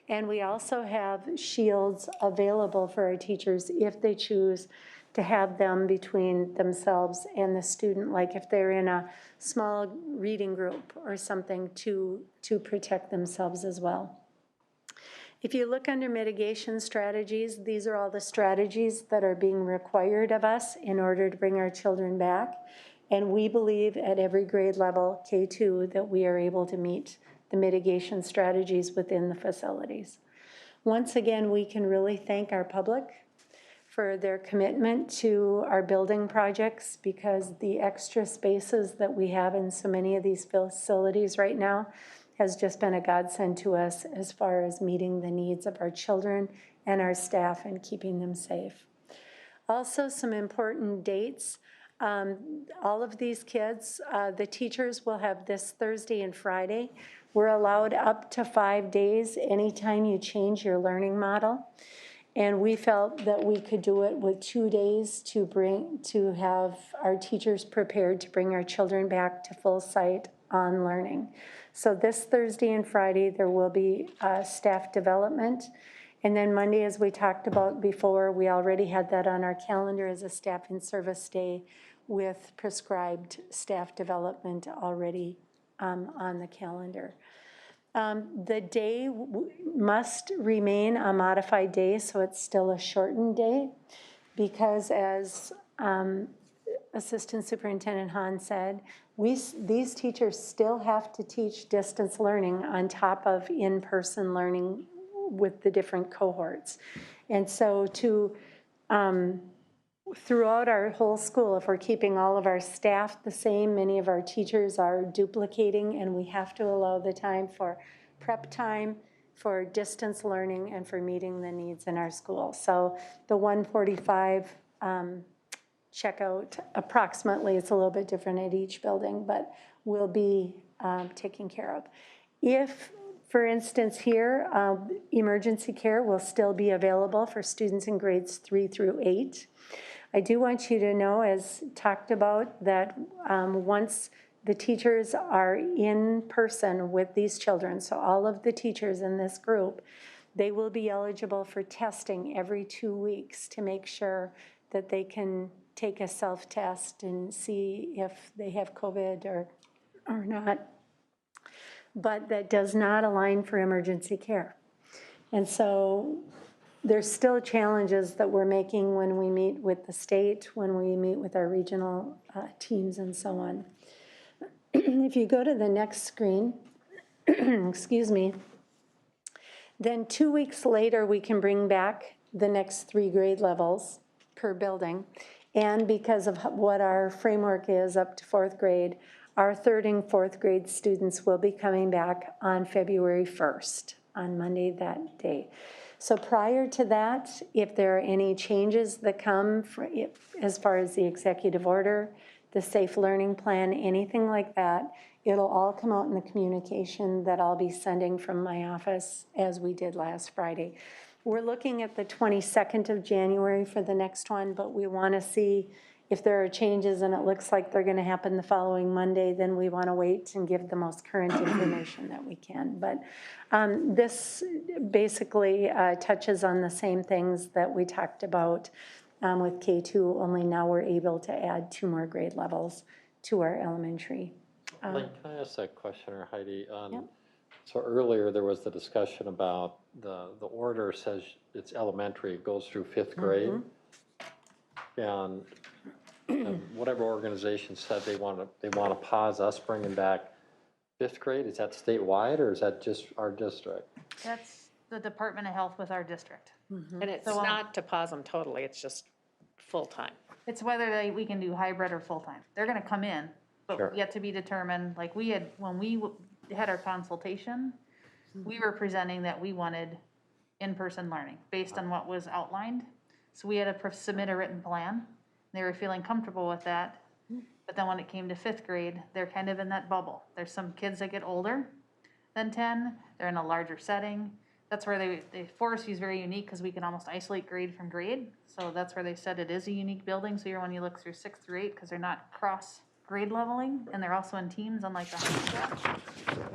And we also have shields available for our teachers if they choose to have them between themselves and the student, like if they're in a small reading group or something, to protect themselves as well. If you look under mitigation strategies, these are all the strategies that are being required of us in order to bring our children back. And we believe at every grade level, K2, that we are able to meet the mitigation strategies within the facilities. Once again, we can really thank our public for their commitment to our building projects, because the extra spaces that we have in so many of these facilities right now has just been a godsend to us as far as meeting the needs of our children and our staff and keeping them safe. Also, some important dates. All of these kids, the teachers will have this Thursday and Friday. We're allowed up to 5 days anytime you change your learning model. And we felt that we could do it with 2 days to have our teachers prepared to bring our children back to full site on learning. So this Thursday and Friday, there will be staff development. And then Monday, as we talked about before, we already had that on our calendar as a staff in service day with prescribed staff development already on the calendar. The day must remain a modified day, so it's still a shortened day, because as Assistant Superintendent Hahn said, these teachers still have to teach distance learning on top of in-person learning with the different cohorts. And so throughout our whole school, if we're keeping all of our staff the same, many of our teachers are duplicating, and we have to allow the time for prep time, for distance learning, and for meeting the needs in our school. So the 1:45 checkout, approximately, it's a little bit different at each building, but will be taken care of. If, for instance, here, emergency care will still be available for students in grades 3 through 8. I do want you to know, as talked about, that once the teachers are in person with these children, so all of the teachers in this group, they will be eligible for testing every 2 weeks to make sure that they can take a self-test and see if they have COVID or not. But that does not align for emergency care. And so there's still challenges that we're making when we meet with the state, when we meet with our regional teams and so on. If you go to the next screen, excuse me, then 2 weeks later we can bring back the next 3 grade levels per building. And because of what our framework is up to 4th grade, our 3rd and 4th grade students will be coming back on February 1st, on Monday that day. So prior to that, if there are any changes that come as far as the executive order, the safe learning plan, anything like that, it'll all come out in the communication that I'll be sending from my office as we did last Friday. We're looking at the 22nd of January for the next one, but we want to see if there are changes and it looks like they're going to happen the following Monday, then we want to wait and give the most current information that we can. But this basically touches on the same things that we talked about with K2, only now we're able to add 2 more grade levels to our elementary. Lynn, can I ask that question, or Heidi? Yep. So earlier there was the discussion about the order says it's elementary, it goes through 5th grade. And whatever organization said they want to pause us bringing back fifth grade, is that statewide or is that just our district? That's the Department of Health with our district. And it's So, not to pause them totally, it's just full-time. It's whether we can do hybrid or full-time. They're gonna come in, Sure. but yet to be determined, like we had, when we had our consultation, we were presenting that we wanted in-person learning based on what was outlined. So we had to submit a written plan. They were feeling comfortable with that. But then when it came to fifth grade, they're kind of in that bubble. There's some kids that get older than 10, they're in a larger setting. That's where Forest View is very unique because we can almost isolate grade from grade. So that's where they said it is a unique building. So when you look through 6th through 8, because they're not cross grade leveling and they're also in teams unlike the high school.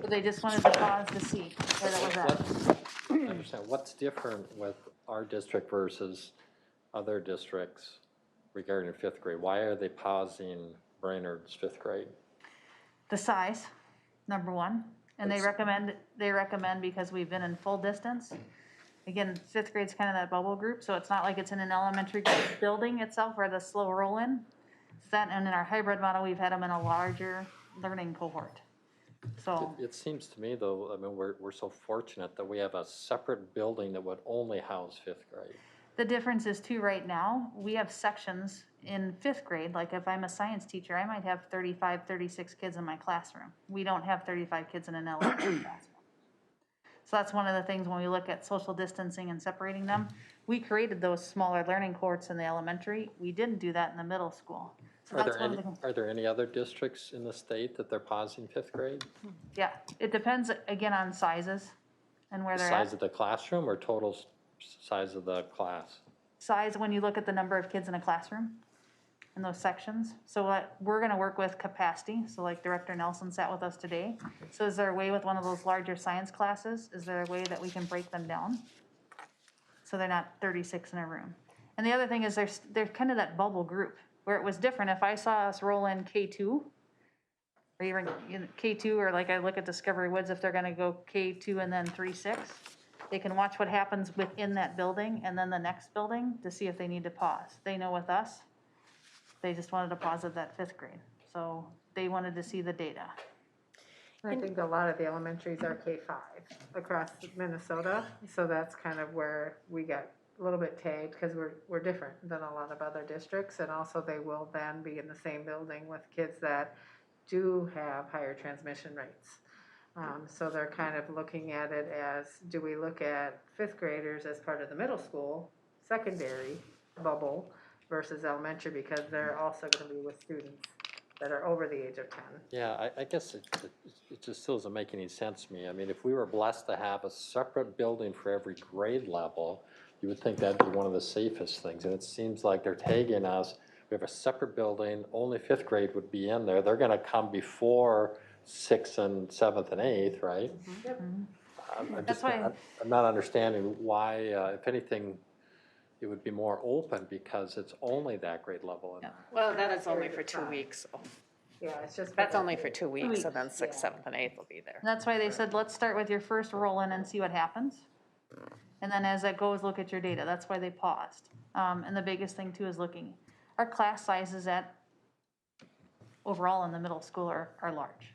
So they just wanted to pause to see where that was at. I understand. What's different with our district versus other districts regarding fifth grade? Why are they pausing Brainerd's fifth grade? The size, number one. And they recommend because we've been in full distance. Again, fifth grade's kind of that bubble group, so it's not like it's in an elementary building itself where the slow roll in. It's that, and in our hybrid model, we've had them in a larger learning cohort. So It seems to me though, I mean, we're so fortunate that we have a separate building that would only house fifth grade. the difference is too, right now, we have sections in fifth grade. Like if I'm a science teacher, I might have 35, 36 kids in my classroom. We don't have 35 kids in an elementary classroom. So that's one of the things when we look at social distancing and separating them. We created those smaller learning cohorts in the elementary. We didn't do that in the middle school. So that's one of the, Are there any other districts in the state that they're pausing fifth grade? yeah, it depends again on sizes and where they're Size at. of the classroom or total size of the class? Size, when you look at the number of kids in a classroom in those sections. So we're gonna work with capacity. So like Director Nelson sat with us today. So is there a way with one of those larger science classes, is there a way that we can break them down? So they're not 36 in a room. And the other thing is they're kind of that bubble group where it was different. If I saw us roll in K2, or even K2, or like I look at Discovery Woods, if they're gonna go K2 and then 3-6, they can watch what happens within that building and then the next building to see if they need to pause. They know with us, they just wanted to pause at that fifth grade. So they wanted to see the data. I think a lot of the elementaries are K-5 across Minnesota, so that's kind of where we got a little bit tagged, because we're different than a lot of other districts, and also they will then be in the same building with kids that do have higher transmission rates. So they're kind of looking at it as, do we look at fifth graders as part of the middle school, secondary bubble versus elementary, because they're also gonna be with students that are over the age of 10. Yeah, I guess it just still doesn't make any sense to me. I mean, if we were blessed to have a separate building for every grade level, you would think that'd be one of the safest things. And it seems like they're tagging us, we have a separate building, only fifth grade would be in there. They're gonna come before 6th and 7th and 8th, right? I'm not understanding why, if anything, it would be more open because it's only that grade level. Yeah. Well, that is only for 2 weeks. Yeah, it's just. That's only for 2 weeks, and then 6th, 7th, and 8th will be there. And that's why they said, let's start with your first roll in and see what happens. And then as that goes, look at your data. That's why they paused. And the biggest thing too is looking, our class sizes overall in the middle school are large.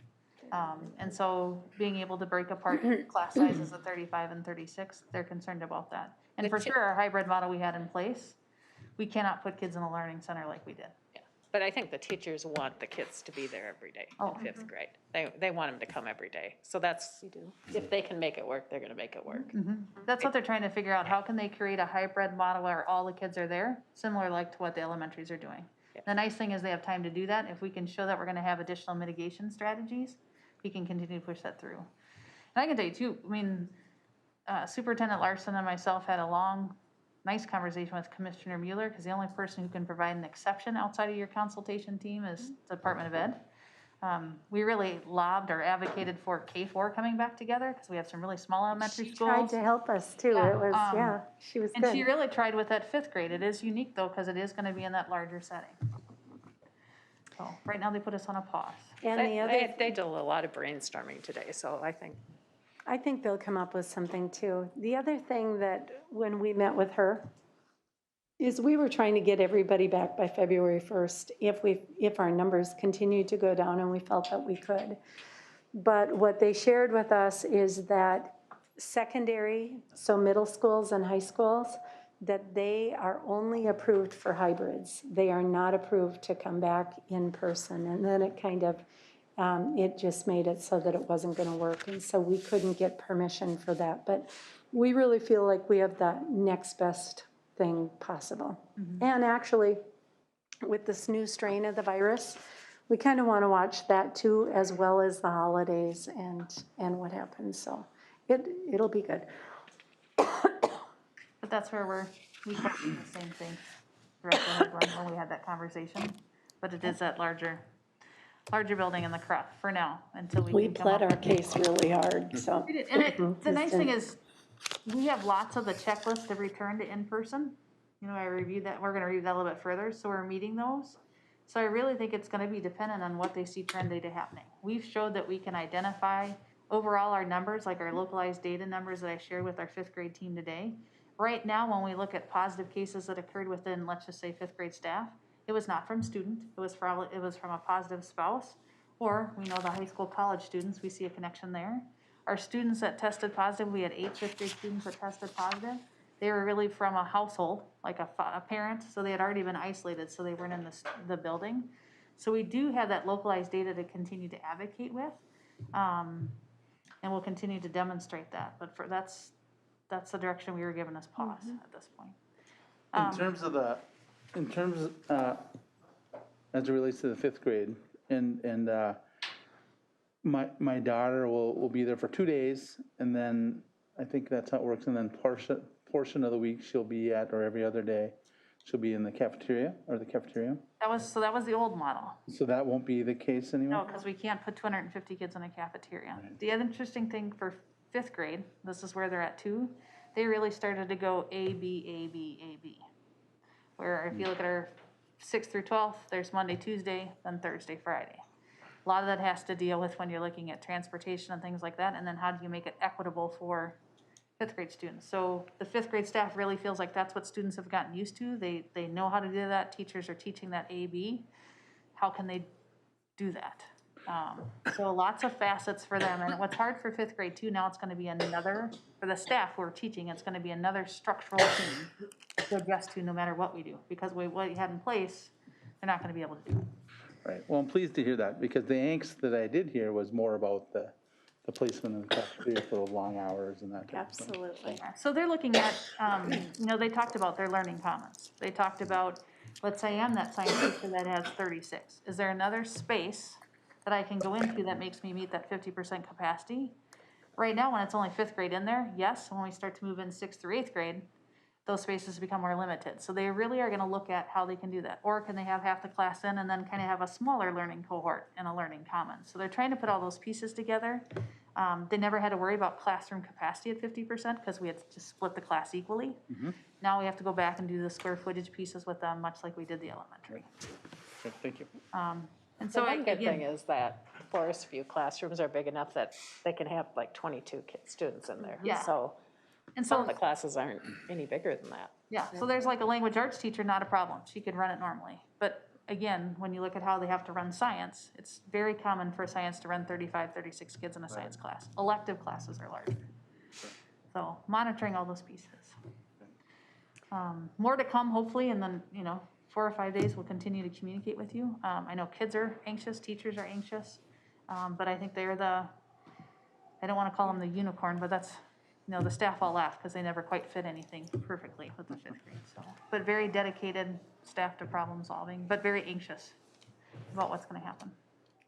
And so being able to break apart class sizes of 35 and 36, they're concerned about that. And for sure, our hybrid model we had in place, we cannot put kids in a learning center like we did. Yeah. But I think the teachers want the kids to be there every day in fifth grade. They want them to come every day. So that's, if they can make it work, they're gonna make it work. That's what they're trying to figure out. How can they create a hybrid model where all the kids are there, similar like to what the elementaries are doing? Yeah. The nice thing is they have time to do that. If we can show that we're gonna have additional mitigation strategies, we can continue to push that through. And I can tell you too, I mean, Superintendent Larson and myself had a long, nice conversation with Commissioner Mueller, because the only person who can provide an exception outside of your consultation team is the Department of Ed. We really lobbed or advocated for K-4 coming back together, because we have some really small elementary schools. Tried to help us too. Yeah, It was, she was And she good. really tried with that fifth grade. It is unique though, because it is gonna be in that larger setting. So right now they put us on a pause. And the other, They did a lot of brainstorming today, so I think they'll come up with something too. The other thing that when we met with her, is we were trying to get everybody back by February 1st if our numbers continued to go down, and we felt that we could. But what they shared with us is that secondary, so middle schools and high schools, that they are only approved for hybrids. They are not approved to come back in person. And then it kind of, it just made it so that it wasn't going to work. And so we couldn't get permission for that. But we really feel like we have the next best thing possible. And actually, with this new strain of the virus, we kind of want to watch that too, as well as the holidays and what happens. So it'll be good. But that's where we kind of do the same thing. Director Hagler, when we had that conversation, but it is that larger building in the craft for now, until we We can come pled up our case really hard, so. We did, and the nice thing is, we have lots of the checklist of return to in-person. You know, I reviewed that, we're gonna review that a little bit further, so we're meeting those. So I really think it's gonna be dependent on what they see trend data happening. We've showed that we can identify overall our numbers, like our localized data numbers that I shared with our 5th grade team today. Right now, when we look at positive cases that occurred within, let's just say, 5th grade staff, it was not from student, it was from a positive spouse, or we know the high school, college students, we see a connection there. Our students that tested positive, we had 8 5th grade students that tested positive. They were really from a household, like a parent, so they had already been isolated, so they weren't in the building. So we do have that localized data to continue to advocate with, and we'll continue to demonstrate that. But that's the direction we were given as pause at this point. In terms as it relates to the 5th grade, and my daughter will be there for 2 days, and then I think that's how it works, and then portion of the week she'll be at, or every other day, she'll be in the cafeteria, or the cafeteria. That was the old model. So that won't be the case anymore? No, because we can't put 250 kids in a cafeteria. The other interesting thing for 5th grade, this is where they're at too, they really started to go A, B, A, B, A, B. Where if you look at our 6th through 12th, there's Monday, Tuesday, then Thursday, Friday. A lot of that has to deal with when you're looking at transportation and things like that, and then how do you make it equitable for 5th grade students. So the 5th grade staff really feels like that's what students have gotten used to. They know how to do that. Teachers are teaching that A, B. How can they do that? So lots of facets for them. And what's hard for 5th grade too, now it's gonna be another, for the staff who are teaching, it's gonna be another structural thing to adjust to no matter what we do. Because what you had in place, they're not gonna be able to do. Right, well, I'm pleased to hear that, because the angst that I did hear was more about the placement in the cafeteria for the long hours and that type of thing. Absolutely. So they're looking at, they talked about their learning commons. They talked about, let's say I'm that science teacher that has 36. Is there another space that I can go into that makes me meet that 50% capacity? Right now, when it's only 5th grade in there, yes. When we start to move in 6th through 8th grade, those spaces become more limited. So they really are gonna look at how they can do that. Or can they have half the class in and then kind of have a smaller learning cohort and a learning commons? So they're trying to put all those pieces together. They never had to worry about classroom capacity at 50% because we had to split the class equally. Now we have to go back and do the square footage pieces with them, much like we did the elementary. Okay, thank you. And So so one good thing again, is that Forest View classrooms are big enough that they can have like 22 students in there. Yeah. So and some so of the classes aren't any bigger than that. yeah, so there's like a language arts teacher, not a problem. She could run it normally. But again, when you look at how they have to run science, it's very common for science to run 35, 36 kids in a science class. Elective classes are larger. So monitoring all those pieces. More to come, hopefully, and then, 4 or 5 days, we'll continue to communicate with you. I know kids are anxious, teachers are anxious, but I think they're I don't want to call them the unicorn, but that's, the staff all laugh because they never quite fit anything perfectly with the 5th grade. So, but very dedicated staff to problem solving, but very anxious about what's going to happen.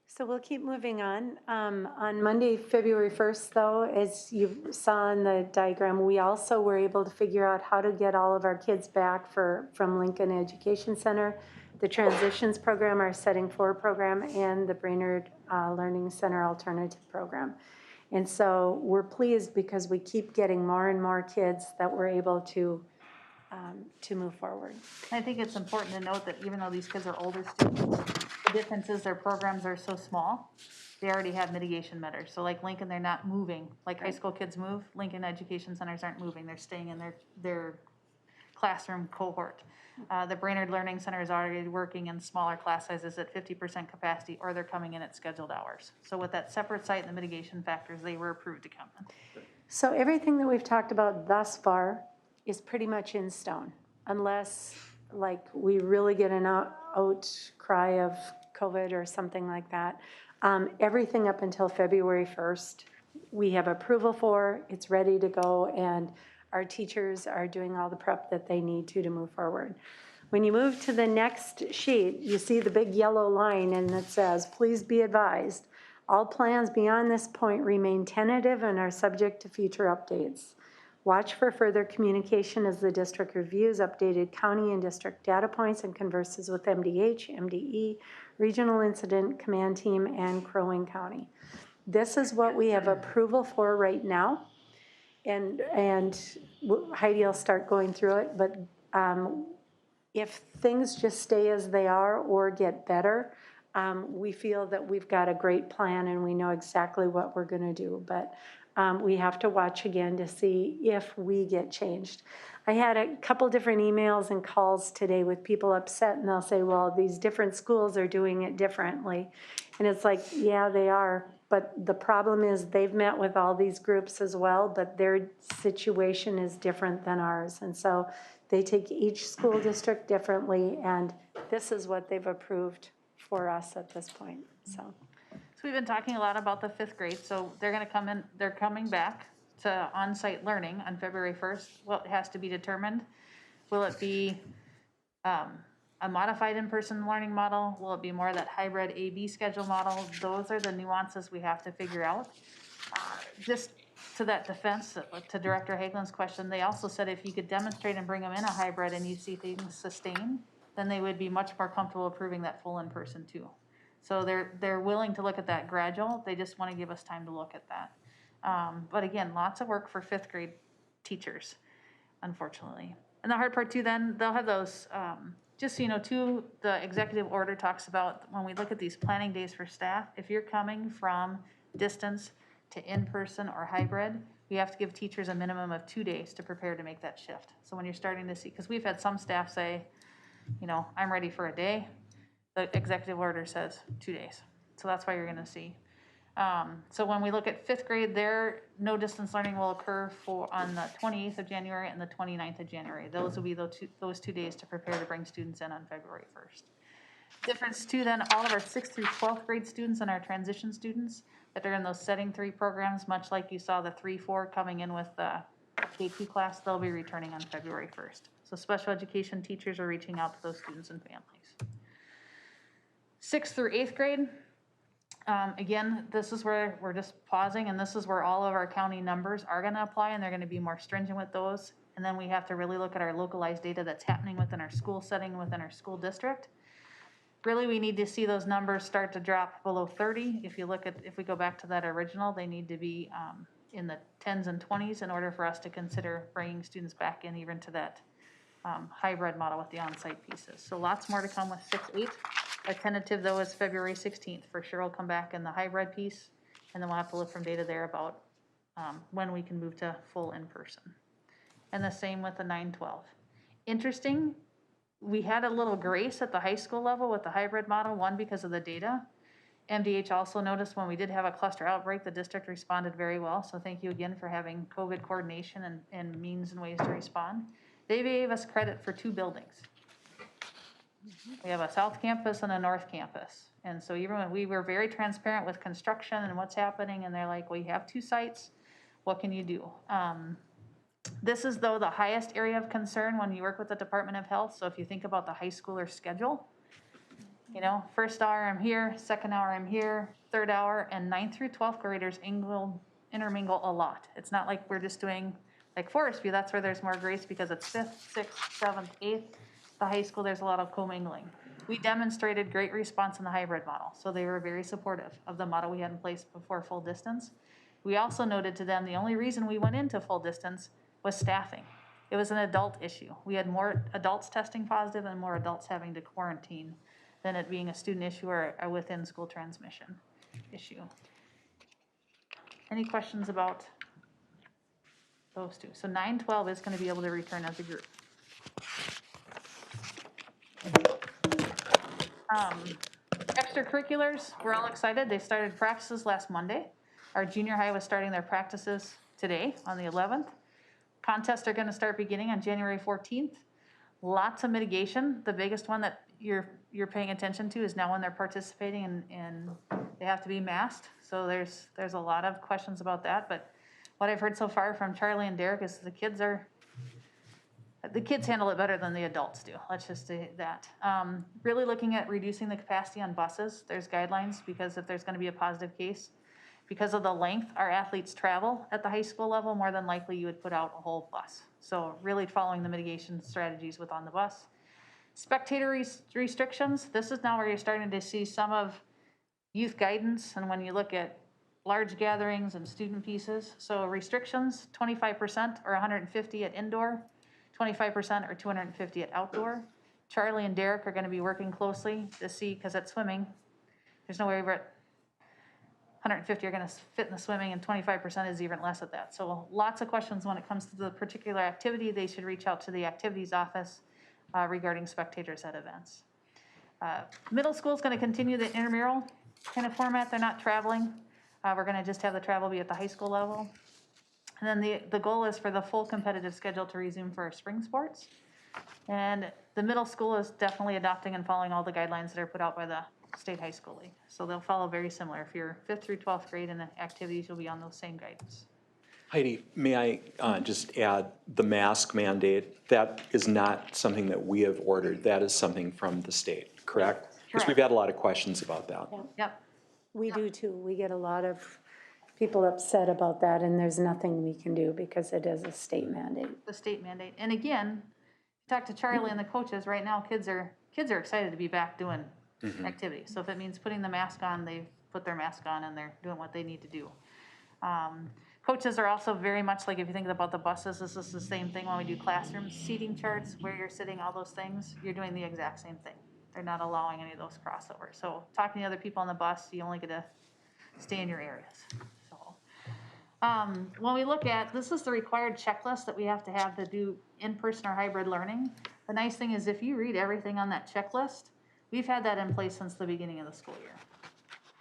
So we'll keep moving on. On Monday, February 1st, though, as you saw in the diagram, we also were able to figure out how to get all of our kids back from Lincoln Education Center, the Transitions Program, our Setting Forward program, and the Brainerd Learning Center Alternative Program. And so we're pleased because we keep getting more and more kids that we're able to move forward. I think it's important to note that even though these kids are older students, the difference is their programs are so small, they already have mitigation measures. So like Lincoln, they're not moving. Like high school kids move, Lincoln Education Centers aren't moving. They're staying in their classroom cohort. The Brainerd Learning Center is already working in smaller class sizes at 50% capacity, or they're coming in at scheduled hours. So with that separate site and the mitigation factors, they were approved to come in. So everything that we've talked about thus far is pretty much in stone, unless like we really get an outcry of COVID or something like that. Everything up until February 1st, we have approval for, it's ready to go, and our teachers are doing all the prep that they need to move forward. When you move to the next sheet, you see the big yellow line and it says, please be advised, all plans beyond this point remain tentative and are subject to future updates. Watch for further communication as the district reviews updated county and district data points and converses with MDH, MDE, Regional Incident Command Team, and Crow Wing County. This is what we have approval for right now. And Heidi will start going through it, but if things just stay as they are or get better, we feel that we've got a great plan and we know exactly what we're gonna do, but we have to watch again to see if we get changed. I had a couple different emails and calls today with people upset, and they'll say, well, these different schools are doing it differently. And it's like, yeah, they are, but the problem is they've met with all these groups as well, but their situation is different than ours. And so they take each school district differently, and this is what they've approved for us at this point, so. So we've been talking a lot about the 5th grade, so they're gonna come in, they're coming back to on-site learning on February 1st. What has to be determined? Will it be a modified in-person learning model? Will it be more of that hybrid A-B schedule model? Those are the nuances we have to figure out. Just to that defense, to Director Hagelin's question, they also said if you could demonstrate and bring them in a hybrid and you see things sustain, then they would be much more comfortable approving that full in-person too. So they're willing to look at that gradual, they just wanna give us time to look at that. But again, lots of work for 5th grade teachers, unfortunately. And the hard part too, then they'll have those, just so you know too, the executive order talks about when we look at these planning days for staff, if you're coming from distance to in-person or hybrid, we have to give teachers a minimum of 2 days to prepare to make that shift. So when you're starting to see, because we've had some staff say, you know, I'm ready for a day. The executive order says 2 days. So that's why you're gonna see. So when we look at 5th grade, their no distance learning will occur on the 28th of January and the 29th of January. Those will be those 2 days to prepare to bring students in on February 1st. Difference too, then all of our 6th through 12th grade students and our transition students that are in those setting 3 programs, much like you saw the 3-4 coming in with the K2 class, they'll be returning on February 1st. So special education teachers are reaching out to those students and families. 6th through 8th grade, again, this is where we're just pausing, and this is where all of our county numbers are gonna apply, and they're gonna be more stringent with those. And then we have to really look at our localized data that's happening within our school setting, within our school district. Really, we need to see those numbers start to drop below 30. If we go back to that original, they need to be in the 10s and 20s in order for us to consider bringing students back in even to that hybrid model with the on-site pieces. So lots more to come with 6-8. Our tentative though is February 16th. For sure we'll come back in the hybrid piece, and then we'll have to look from data there about when we can move to full in-person. And the same with the 9-12. Interesting, we had a little grace at the high school level with the hybrid model, one because of the data. MDH also noticed when we did have a cluster outbreak, the district responded very well. So thank you again for having COVID coordination and means and ways to respond. They gave us credit for 2 buildings. We have a south campus and a north campus. And so even when we were very transparent with construction and what's happening, and they're like, well, you have 2 sites, what can you do? This is though the highest area of concern when you work with the Department of Health. So if you think about the high schooler schedule, you know, first hour I'm here, second hour I'm here, third hour, and 9th through 12th graders intermingle a lot. It's not like we're just doing like Forest View, that's where there's more grace because it's 5th, 6th, 7th, 8th. The high school, there's a lot of commingling. We demonstrated great response in the hybrid model, so they were very supportive of the model we had in place before full distance. We also noted to them the only reason we went into full distance was staffing. It was an adult issue. We had more adults testing positive and more adults having to quarantine than it being a student issue or a within school transmission issue. Any questions about those two? So 9-12 is going to be able to return as a group. Extracurriculars, we're all excited. They started practices last Monday. Our junior high was starting their practices today on the 11th. Contests are gonna start beginning on January 14th. Lots of mitigation. The biggest one that you're paying attention to is now when they're participating and they have to be masked. So there's a lot of questions about that, but what I've heard so far from Charlie and Derek is the kids handle it better than the adults do. Let's just say that. Really looking at reducing the capacity on buses. There's guidelines because if there's gonna be a positive case, because of the length our athletes travel at the high school level, more than likely you would put out a whole bus. So really following the mitigation strategies with on the bus. Spectator restrictions, this is now where you're starting to see some of youth guidance and when you look at large gatherings and student pieces. So restrictions, 25% or 150 at indoor, 25% or 250 at outdoor. Charlie and Derek are gonna be working closely to see, because at swimming, there's no way we're at 150 are gonna fit in the swimming and 25% is even less at that. So lots of questions when it comes to the particular activity. They should reach out to the activities office regarding spectators at events. Middle school is gonna continue the intramural kind of format. They're not traveling. We're gonna just have the travel be at the high school level. And then the goal is for the full competitive schedule to resume for our spring sports. And the middle school is definitely adopting and following all the guidelines that are put out by the State High School League. So they'll follow very similar. If you're 5th through 12th grade and the activities, you'll be on those same guidance. Heidi, may I just add the mask mandate? That is not something that we have ordered. That is something from the state, correct? Because we've had a lot of questions about that. Yep. We do too. We get a lot of people upset about that, and there's nothing we can do because it is a state mandate. The state mandate. And again, talk to Charlie and the coaches. Right now, kids are excited to be back doing activities. So if it means putting the mask on, they put their mask on and they're doing what they need to do. Coaches are also very much like, if you think about the buses, this is the same thing when we do classrooms, seating charts, where you're sitting, all those things, you're doing the exact same thing. They're not allowing any of those crossovers. So talking to other people on the bus, you only get to stay in your areas. So when we look at, this is the required checklist that we have to do in-person or hybrid learning. The nice thing is if you read everything on that checklist, we've had that in place since the beginning of the school year.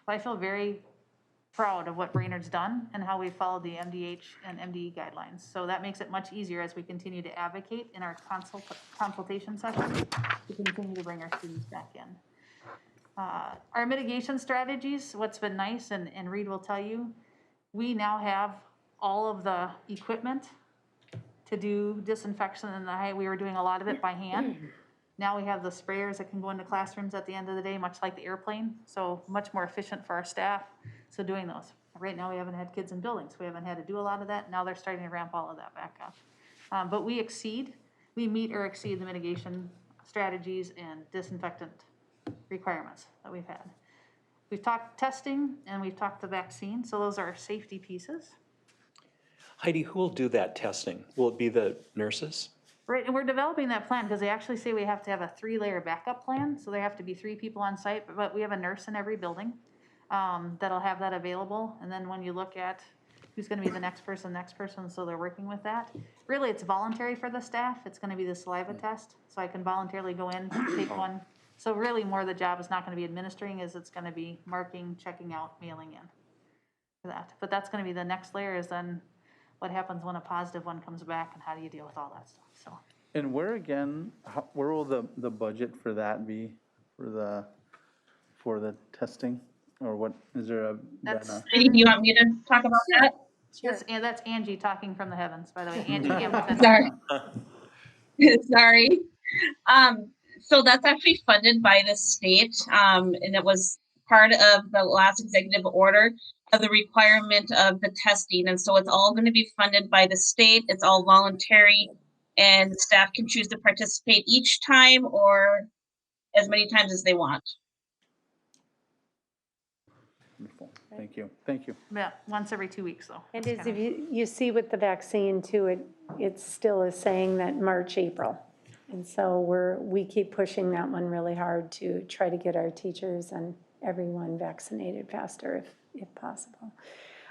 So I feel very proud of what Brainerd's done and how we followed the MDH and MDE guidelines. So that makes it much easier as we continue to advocate in our consultation sessions to continue to bring our students back in. Our mitigation strategies, what's been nice, and Reed will tell you, we now have all of the equipment to do disinfection in the high. We were doing a lot of it by hand. Now we have the sprayers that can go into classrooms at the end of the day, much like the airplane. So much more efficient for our staff. So doing those. Right now we haven't had kids in buildings. We haven't had to do a lot of that. Now they're starting to ramp all of that back up. But we meet or exceed the mitigation strategies and disinfectant requirements that we've had. We've talked testing and we've talked the vaccine. So those are our safety pieces. Heidi, who will do that testing? Will it be the nurses? Right, and we're developing that plan because they actually say we have to have a 3-layer backup plan. So there have to be 3 people on site, but we have a nurse in every building that'll have that available. And then when you look at who's gonna be the next person, so they're working with that. Really, it's voluntary for the staff. It's gonna be the saliva test. So I can voluntarily go in, take one. So really more the job is not gonna be administering, is it's gonna be marking, checking out, mailing in for that. But that's gonna be the next layer, is then what happens when a positive one comes back and how do you deal with all that stuff, so. And where again, where will the budget for that be, for the testing? Or what, is there a? That's, Do you want me to talk about that? and that's Angie talking from the heavens, by the way. Angie gave us Sorry. Sorry. So that's actually funded by the state, and it was part of the last executive order of the requirement of the testing. And so it's all going to be funded by the state. It's all voluntary, and staff can choose to participate each time or as many times as they want. Thank you, thank you. Yeah, once every 2 weeks though. And That's as if kinda- you see with the vaccine too, it still is saying that March, April. And so we keep pushing that one really hard to try to get our teachers and everyone vaccinated faster if possible.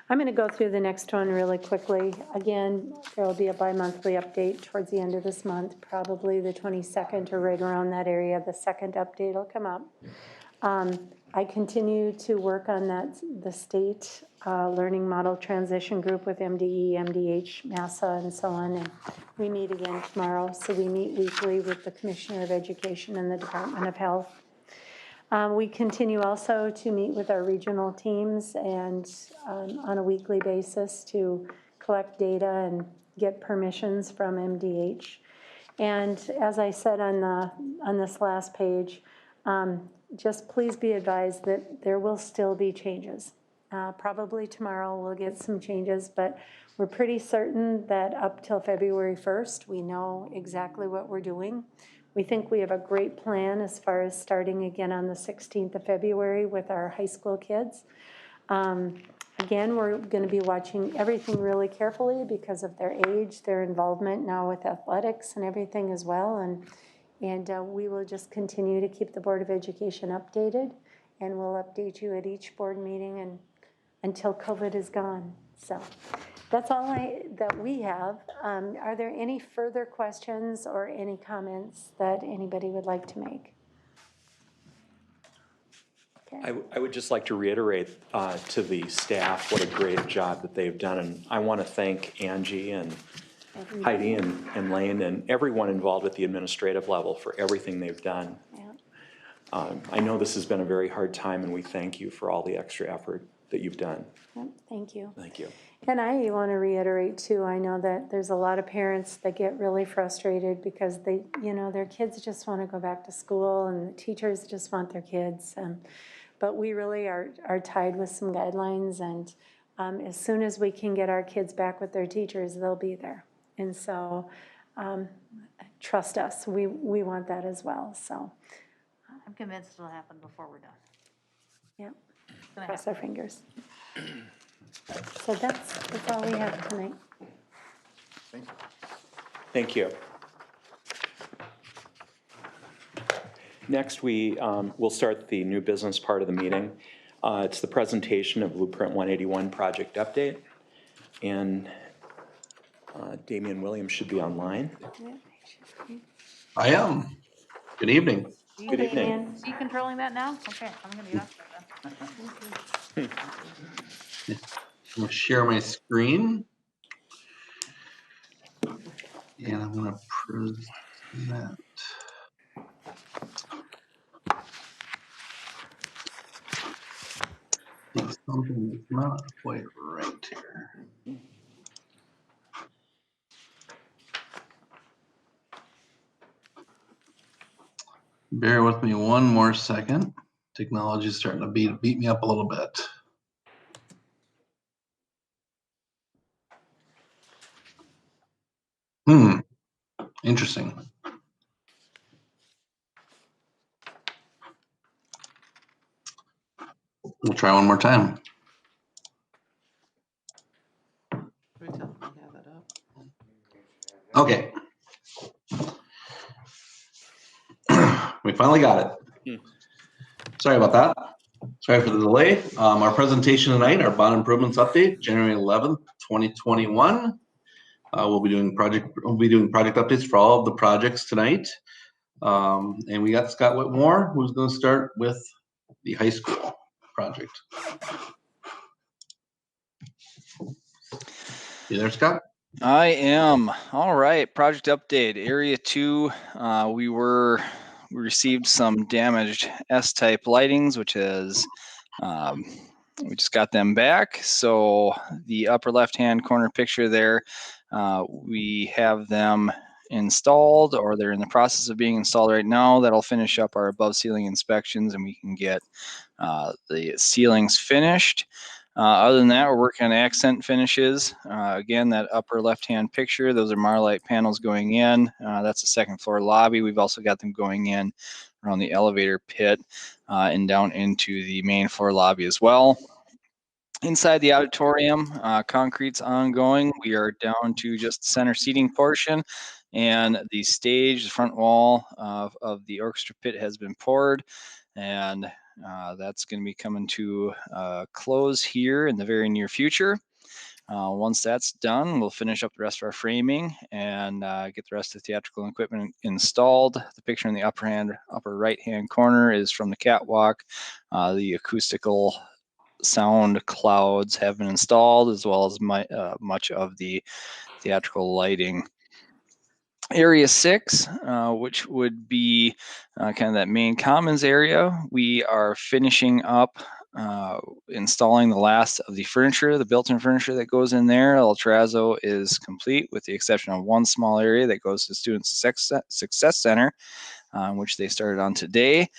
I'm going to go through the next one really quickly. Again, there will be a bi-monthly update towards the end of this month, probably the 22nd or right around that area. The second update will come up. I continue to work on the state learning model transition group with MDE, MDH, MASA, and so on. And we meet again tomorrow. So we meet weekly with the Commissioner of Education and the Department of Health. We continue also to meet with our regional teams and on a weekly basis to collect data and get permissions from MDH. And as I said on this last page, just please be advised that there will still be changes. Probably tomorrow we'll get some changes, but we're pretty certain that up till February 1st, we know exactly what we're doing. We think we have a great plan as far as starting again on the 16th of February with our high school kids. Again, we're going to be watching everything really carefully because of their age, their involvement now with athletics and everything as well. And we will just continue to keep the Board of Education updated, and we'll update you at each board meeting and until COVID is gone. So that's all that we have. Are there any further questions or any comments that anybody would like to make? Okay. I would just like to reiterate to the staff what a great job that they've done. And I want to thank Angie and Heidi and Lane and everyone involved at the administrative level for everything they've done. Yeah. I know this has been a very hard time, and we thank you for all the extra effort that you've done. Yep, thank you. Thank you. And I want to reiterate too, I know that there's a lot of parents that get really frustrated because their kids just want to go back to school and the teachers just want their kids. But we really are tied with some guidelines, and as soon as we can get our kids back with their teachers, they'll be there. And so trust us, we want that as well. So I'm convinced it'll happen before we're done. yeah, It's gonna cross happen. our fingers. So that's all we have tonight. Thank you. Next, we'll start the new business part of the meeting. It's the presentation of Blueprint 181 project update. And Damian Williams should be online. I am. Good evening. Good evening. Is he controlling that now? Okay, I'm gonna get off there then. I'm going to share my screen. And I'm going to present. Something that's not quite right here. Bear with me one more second. Technology is starting to beat me up a little bit. Interesting. We'll try one more time. Okay. We finally got it. Sorry about that. Sorry for the delay. Our presentation tonight, our bond improvements update, January 11th, 2021. We'll be doing project updates for all of the projects tonight. And we got Scott Whitmore, who's going to start with the high school project. You there, Scott? I am. All right, project update, Area 2. We received some damaged S-type lightings, which is, we just got them back. So the upper left-hand corner picture there, we have them installed, or they're in the process of being installed right now. That'll finish up our above ceiling inspections, and we can get the ceilings finished. Other than that, we're working on accent finishes. Again, that upper left-hand picture, those are Marlite panels going in. That's the second floor lobby. We've also got them going in around the elevator pit and down into the main floor lobby as well. Inside the auditorium, concrete's ongoing. We are down to just the center seating portion, and the stage, the front wall of the orchestra pit has been poured, and That's going to be coming to a close here in the very near future. Once that's done, we'll finish up the rest of our framing and get the rest of the theatrical equipment installed. The picture in the upper right-hand corner is from the catwalk. The acoustical sound clouds have been installed, as well as much of the theatrical lighting. Area 6, which would be kind of that main commons area, we are finishing up installing the last of the furniture, the built-in furniture that goes in there. El Terrazzo is complete with the exception of one small area that goes to Student Success Center, which they started on today.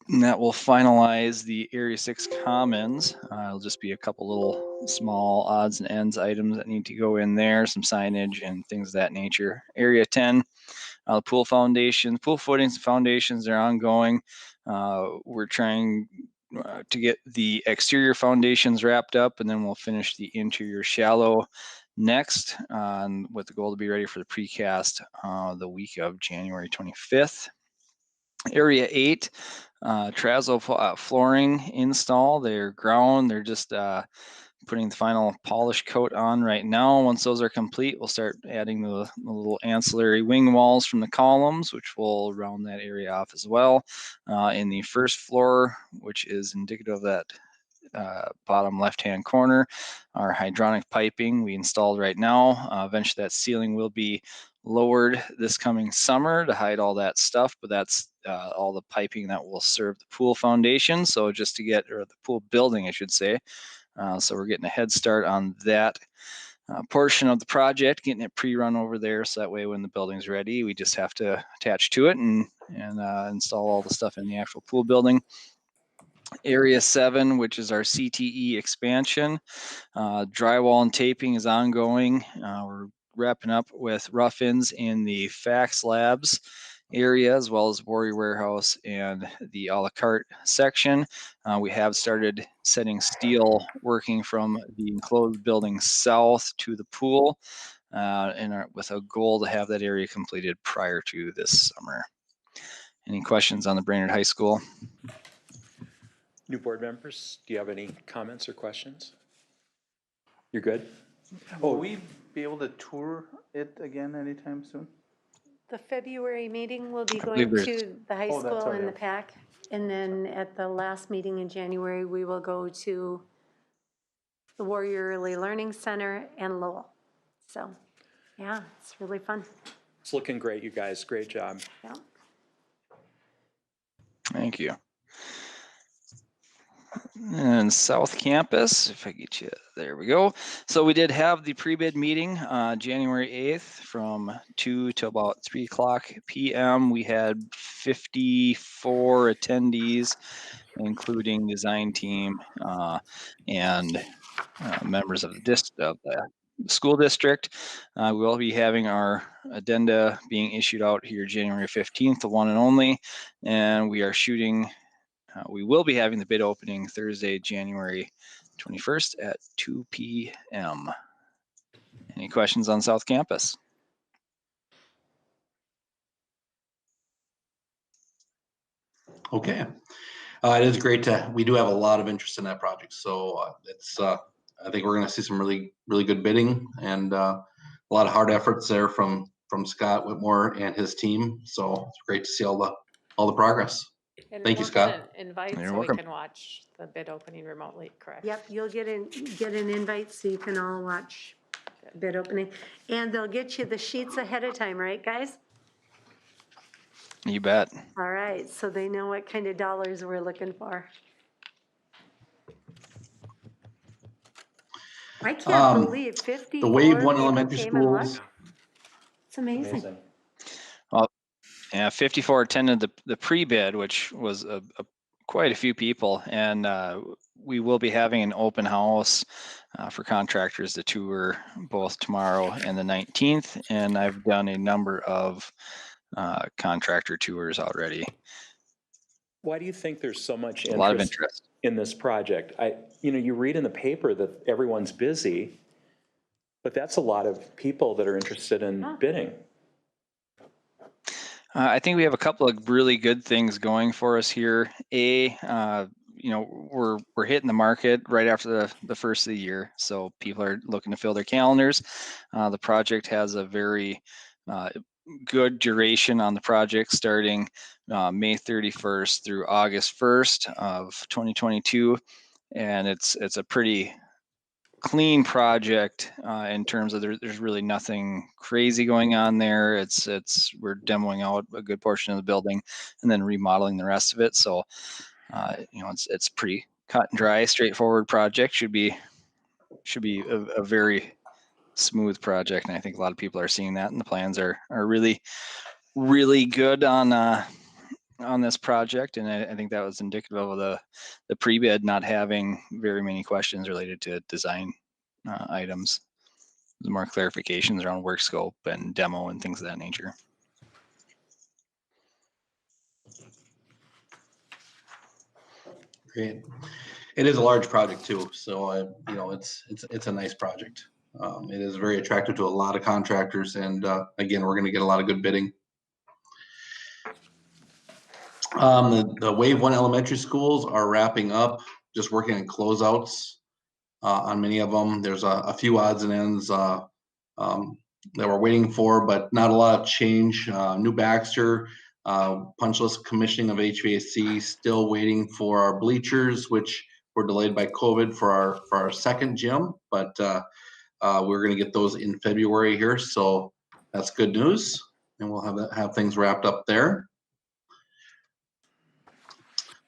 And that will finalize the Area 6 Commons. It'll just be a couple little small odds and ends items that need to go in there, some signage and things of that nature. Area 10, pool foundations, pool footings and foundations are ongoing. We're trying to get the exterior foundations wrapped up, and then we'll finish the interior shallow next, with the goal to be ready for the precast the week of January 25th. Area 8, terrazzo flooring install. They're ground. They're just putting the final polish coat on right now. Once those are complete, we'll start adding the little ancillary wing walls from the columns, which will round that area off as well. In the first floor, which is indicative of that bottom left-hand corner, our hydronic piping we installed right now. Eventually that ceiling will be lowered this coming summer to hide all that stuff, but that's all the piping that will serve the pool foundation. So just to get, or the pool building, I should say. So we're getting a head start on that portion of the project, getting it pre-run over there. So that way when the building's ready, we just have to attach to it and install all the stuff in the actual pool building. Area 7, which is our CTE expansion. Drywall and taping is ongoing. We're wrapping up with rough-ins in the fax labs area, as well as Warrior Warehouse and the a la carte section. We have started setting steel working from the enclosed building south to the pool, with a goal to have that area completed prior to this summer. Any questions on the Brainerd High School? New board members, do you have any comments or questions? You're good? Will we be able to tour it again anytime soon? The February meeting will be believe going there's- to the high Oh, that's school right, and the yeah. PAC. And then at the last meeting in January, we will go to the Warrior Early Learning Center and Lowell. So, yeah, it's really fun. It's looking great, you guys. Great job. Yeah. Thank you. And South Campus, if I get you, there we go. So we did have the pre-bid meeting January 8th from 2 to about 3 o'clock p.m. We had 54 attendees, including design team and members of the school district. We will be having our addenda being issued out here January 15th, the one and only, and we are shooting. We will be having the bid opening Thursday, January 21st at 2 p.m. Any questions on South Campus? Okay. It is great we do have a lot of interest in that project. So I think we're going to see some really, really good bidding and a lot of hard efforts there from Scott Whitmore and his team. So it's great to see all the progress. And Thank you, we'll get Scott. an invite You're so welcome. we can watch the bid opening remotely, correct? Yep, you'll get an invite so you can all watch the bid opening. And they'll get you the sheets ahead of time, right, guys? You bet. All right, so they know what kind of dollars we're looking for. I can't believe 54 The Wave One people Elementary came and Schools. watched. It's amazing. Well, yeah, 54 attended the pre-bid, which was quite a few people, and we will be having an open house for contractors to tour both tomorrow and the 19th, and I've done a number of contractor tours already. Why do you think there's so much A lot of interest in this project? You read in the paper that everyone's busy, but that's a lot of people that are interested in bidding. I think we have a couple of really good things going for us here You know, we're hitting the market right after the first of the year, so people are looking to fill their calendars. The project has a very good duration on the project, starting May 31st through August 1st of 2022, and it's a pretty clean project in terms of there's really nothing crazy going on there. We're demoing out a good portion of the building and then remodeling the rest of it. So you know, it's pretty cut and dry, straightforward project. Should be a very smooth project, and I think a lot of people are seeing that, and the plans are really good on this project, and I think that was indicative of the pre-bid not having very many questions related to design items. There's more clarifications around work scope and demo and things of that nature. Great. It is a large project too, so you know, it's a nice project. It is very attractive to a lot of contractors, and again, we're going to get a lot of good bidding. The Wave 1 elementary schools are wrapping up, just working on closeouts on many of them. There's a few odds and ends that we're waiting for, but not a lot of change. New Baxter, punch list commissioning of HVAC, still waiting for our bleachers, which were delayed by COVID for our second gym, but we're going to get those in February here, so that's good news, and we'll have things wrapped up there.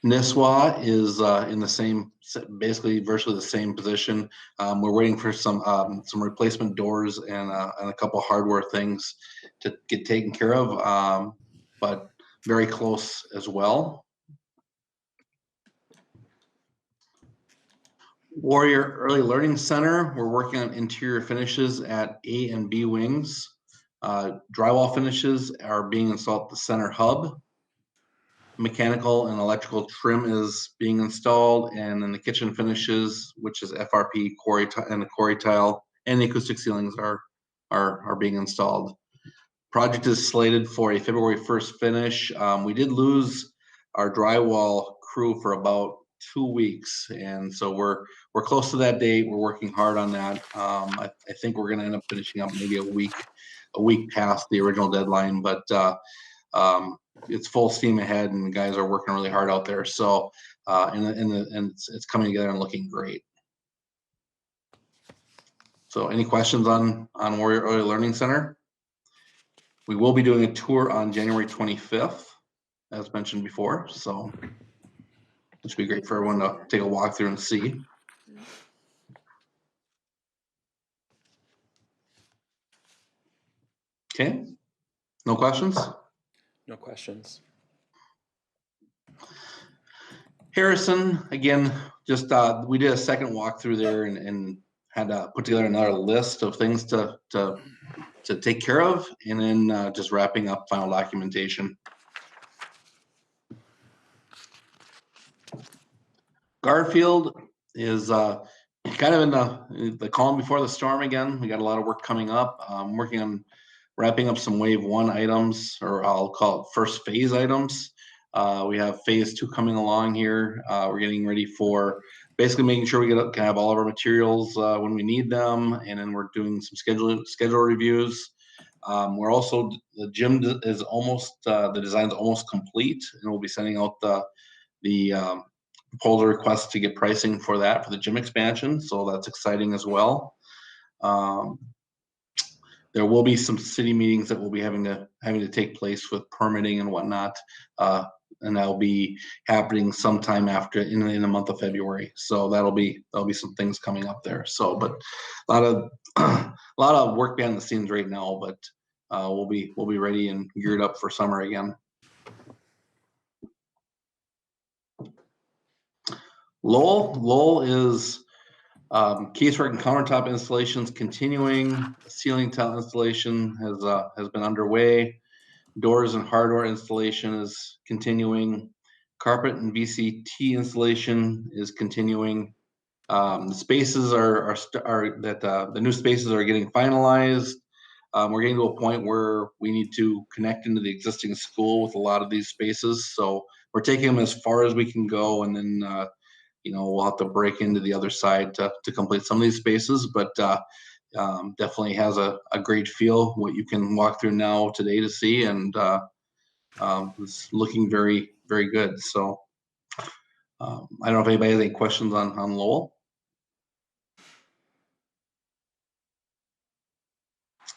Nisswa is in the same, basically virtually the same position. We're waiting for some replacement doors and a couple hardware things to get taken care of, but very close as well. Warrior Early Learning Center, we're working on interior finishes at A and B wings. Drywall finishes are being installed at the center hub. Mechanical and electrical trim is being installed, and then the kitchen finishes, which is FRP, quarry and the quarry tile, and the acoustic ceilings are being installed. Project is slated for a February 1st finish. We did lose our drywall crew for about 2 weeks, and so we're close to that date. We're working hard on that. I think we're going to end up finishing up maybe a week past the original deadline, but it's full steam ahead, and the guys are working really hard out there. So, and it's coming together and looking great. So, any questions on Warrior Early Learning Center? We will be doing a tour on January 25th, as mentioned before. So, it should be great for everyone to take a walk through and see. Okay. No questions? No questions. Harrison, again, just we did a second walkthrough there and had to put together another list of things to take care of, and then just wrapping up final documentation. Garfield is kind of in the calm before the storm again. We got a lot of work coming up. I'm working on wrapping up some Wave 1 items, or I'll call it first phase items. We have phase 2 coming along here. We're getting ready for basically making sure we can have all of our materials when we need them, and then we're doing some schedule reviews. We're also, the gym is almost, the design's almost complete, and we'll be sending out the proposal request to get pricing for that, for the gym expansion, so that's exciting as well. There will be some city meetings that will be having to take place with permitting and whatnot, and that'll be happening sometime after in the month of February. So there'll be some things coming up there. So, but a lot of work behind the scenes right now, but we'll be ready and geared up for summer again. Lowell is casework and countertop installations continuing. Ceiling tile installation has been underway. Doors and hardware installation is continuing. Carpet and VCT installation is continuing. The spaces the new spaces are getting finalized. We're getting to a point where we need to connect into the existing school with a lot of these spaces. So we're taking them as far as we can go, and then we'll have to break into the other side to complete some of these spaces, but definitely has a great feel. What you can walk through now today to see, and it's looking very, very good. So I don't know if anybody has any questions on Lowell.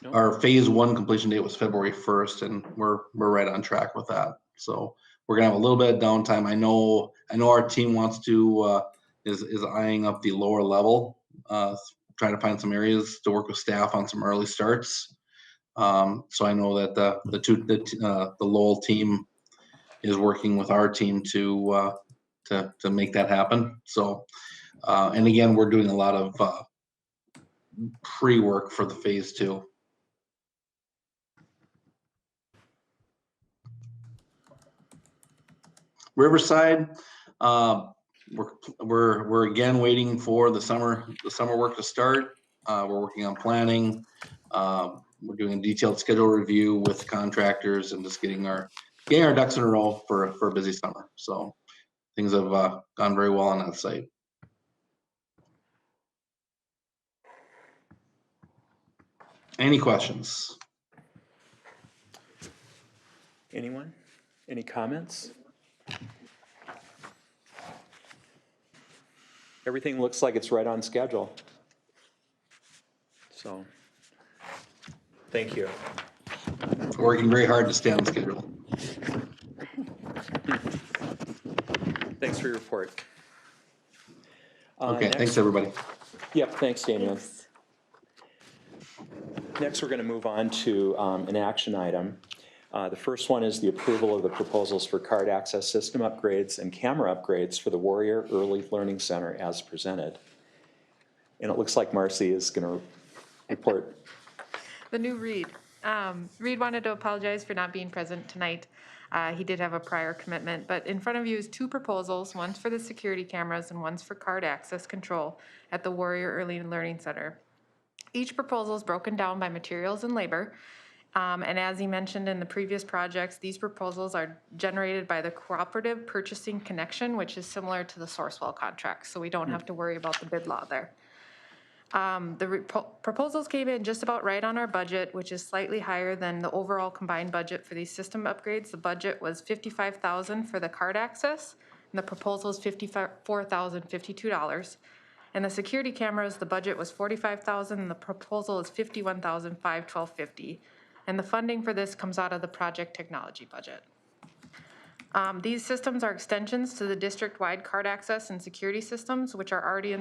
No. Our phase 1 completion date was February 1st, and we're right on track with that. So we're gonna have a little bit of downtime. I know our team wants to is eyeing up the lower level, trying to find some areas to work with staff on some early starts. So I know that the Lowell team is working with our team to make that happen. So and again, we're doing a lot of pre-work for the phase 2. Riverside, we're again waiting for the summer work to start. We're working on planning. We're doing a detailed schedule review with contractors and just getting our ducks in a row for a busy summer. So things have gone very well on that site. Any questions? Anyone? Any comments? Everything looks like it's right on schedule. So, thank you. We're working very hard to stay on schedule. Thanks for your report. Okay, next, thanks everybody. Yep, thanks, Damian. Thanks. Next, we're going to move on to an action item. The first one is the approval of the proposals for card access system upgrades and camera upgrades for the Warrior Early Learning Center as presented. And it looks like Marcy is going to report. The new Reed. Reed wanted to apologize for not being present tonight. He did have a prior commitment, but in front of you is 2 proposals. One's for the security cameras and one's for card access control at the Warrior Early Learning Center. Each proposal is broken down by materials and labor. And as he mentioned in the previous projects, these proposals are generated by the Cooperative Purchasing Connection, which is similar to the Sourcewell contract, so we don't have to worry about the bid law there. The proposals came in just about right on our budget, which is slightly higher than the overall combined budget for these system upgrades. The budget was $55,000 for the card access, and the proposal is $54,052. And the security cameras, the budget was $45,000, and the proposal is $51,512.50. And the funding for this comes out of the project technology budget. These systems are extensions to the district-wide card access and security systems, which are already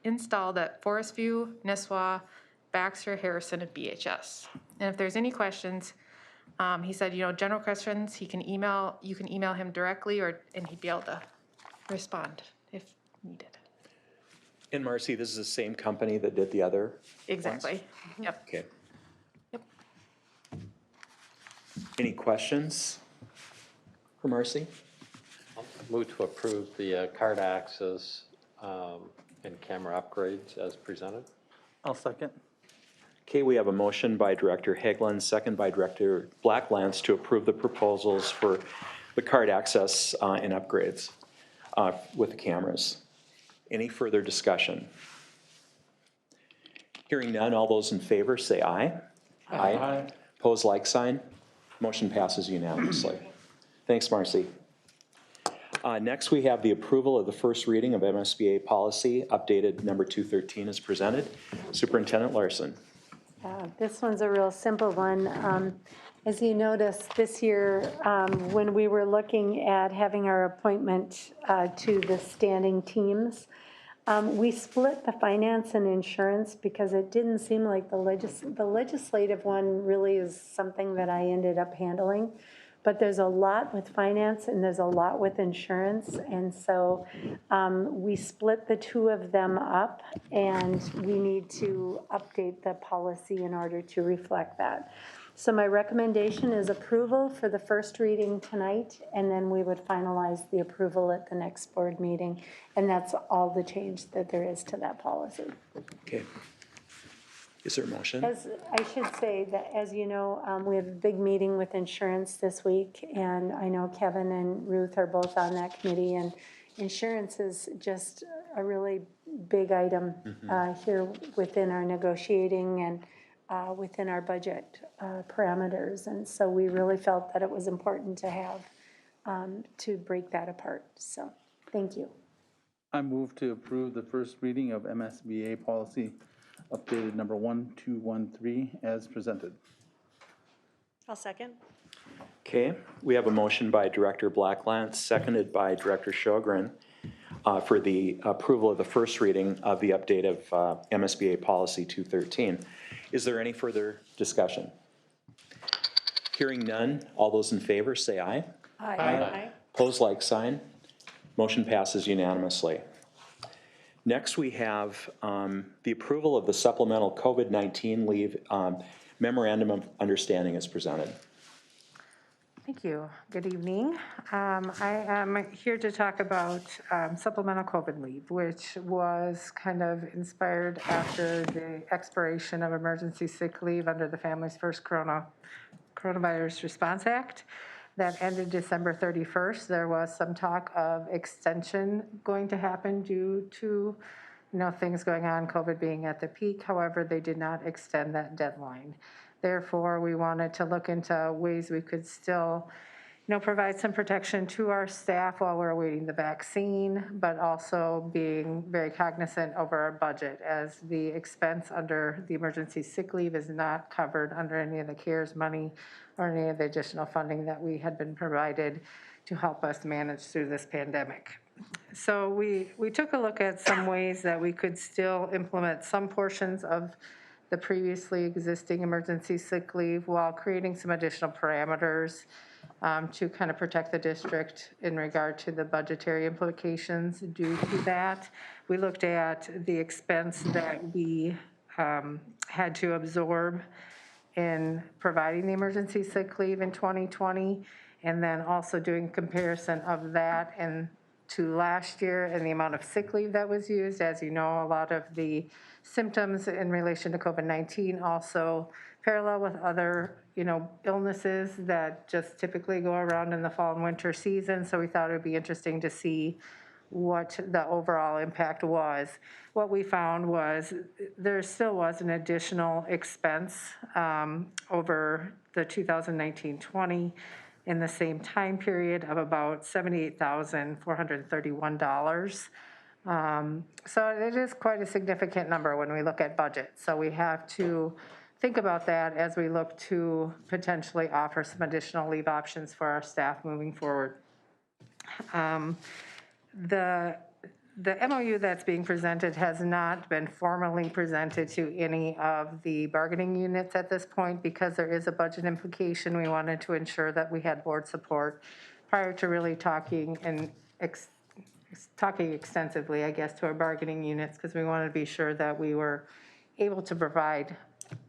installed at Forest View, Nisswa, Baxter, Harrison, and BHS. And if there's any questions, he said, general questions, you can email him directly, and he'd be able to respond if needed. And Marcy, this is the same company that did the other? Exactly. Ones? Yep. Okay. Yep. Any questions for Marcy? I'll move to approve the card access and camera upgrades as presented. I'll second. Okay, we have a motion by Director Hagelin, second by Director Blacklance to approve the proposals for the card access and upgrades with the cameras. Any further discussion? Hearing none, all those in favor say aye. Aye. Aye. Pose like sign. Motion passes unanimously. Thanks, Marcy. Next, we have the approval of the first reading of MSBA policy, updated number 213 as presented. Superintendent Larson. This one's a real simple one. As you noticed this year, when we were looking at having our appointment to the standing teams, we split the finance and insurance because it didn't seem like the legislative one really is something that I ended up handling. But there's a lot with finance and there's a lot with insurance. And so we split the 2 of them up, and we need to update the policy in order to reflect that. So my recommendation is approval for the first reading tonight, and then we would finalize the approval at the next board meeting. And that's all the change that there is to that policy. Okay. Is there a motion? As I should say that, as you know, we have a big meeting with insurance this week, and I know Kevin and Ruth are both on that committee, and insurance is just a really big item here within our negotiating and within our budget parameters, and so we really felt that it was important to have to break that apart. So, thank you. I move to approve the first reading of MSBA policy updated number 1213 as presented. I'll second. Okay, we have a motion by Director Blacklant, seconded by Director Sjogren for the approval of the first reading of the update of MSBA Policy 213. Is there any further discussion? Hearing none, all those in favor say aye. Aye. Opposed, like sign. Motion passes unanimously. Next, we have the approval of the supplemental COVID-19 leave memorandum of understanding as presented. Thank you. Good evening. I am here to talk about supplemental COVID leave, which was kind of inspired after the expiration of emergency sick leave under the Families First Coronavirus Response Act that ended December 31st. There was some talk of extension going to happen due to things going on, COVID being at the peak. However, they did not extend that deadline. Therefore, we wanted to look into ways we could still, provide some protection to our staff while we're awaiting the vaccine, but also being very cognizant over our budget, as the expense under the emergency sick leave is not covered under any of the CARES money or any of the additional funding that we had been provided to help us manage through this pandemic. So we took a look at some ways that we could still implement some portions of the previously existing emergency sick leave while creating some additional parameters to kind of protect the district in regard to the budgetary implications due to that. We looked at the expense that we had to absorb in providing the emergency sick leave in 2020, and then also doing comparison of that and to last year and the amount of sick leave that was used. As you know, a lot of the symptoms in relation to COVID-19 also parallel with other, illnesses that just typically go around in the fall and winter season. So we thought it would be interesting to see what the overall impact was. What we found was there still was an additional expense over the 2019-20 in the same time period of about $78,431. So it is quite a significant number when we look at budget. So we have to think about that as we look to potentially offer some additional leave options for our staff moving forward. The MOU that's being presented has not been formally presented to any of the bargaining units at this point because there is a budget implication. We wanted to ensure that we had board support prior to really talking extensively, I guess, to our bargaining units, because we wanted to be sure that we were able to provide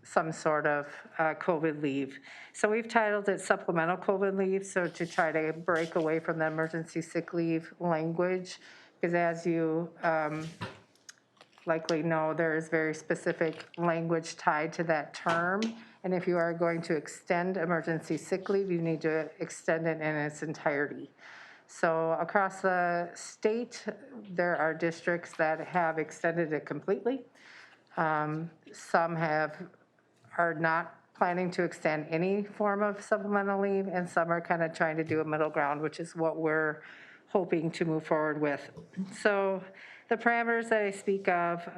some sort of COVID leave. So we've titled it supplemental COVID leave, so to try to break away from the emergency sick leave language, because as you likely know, there is very specific language tied to that term. And if you are going to extend emergency sick leave, you need to extend it in its entirety. So across the state, there are districts that have extended it completely. Some are not planning to extend any form of supplemental leave, and some are kind of trying to do a middle ground, which is what we're hoping to move forward with. So the parameters that I speak of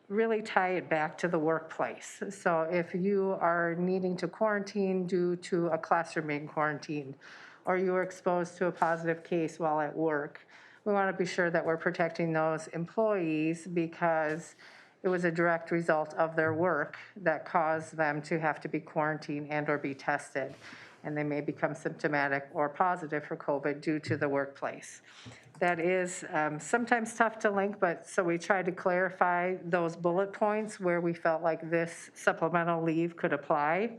really tie it back to the workplace. So if you are needing to quarantine due to a classroom being quarantined, or you were exposed to a positive case while at work, we want to be sure that we're protecting those employees because it was a direct result of their work that caused them to have to be quarantined and or be tested. And they may become symptomatic or positive for COVID due to the workplace. That is sometimes tough to link, but so we tried to clarify those bullet points where we felt like this supplemental leave could apply.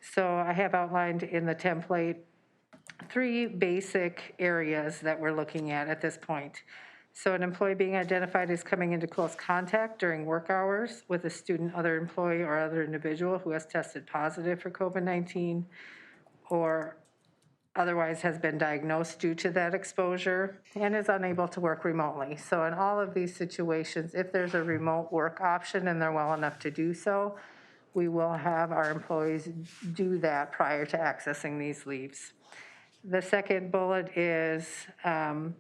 So I have outlined in the template 3 basic areas that we're looking at this point. So an employee being identified as coming into close contact during work hours with a student, other employee, or other individual who has tested positive for COVID-19 or otherwise has been diagnosed due to that exposure and is unable to work remotely. So in all of these situations, if there's a remote work option and they're well enough to do so, we will have our employees do that prior to accessing these leaves. The second bullet is, okay,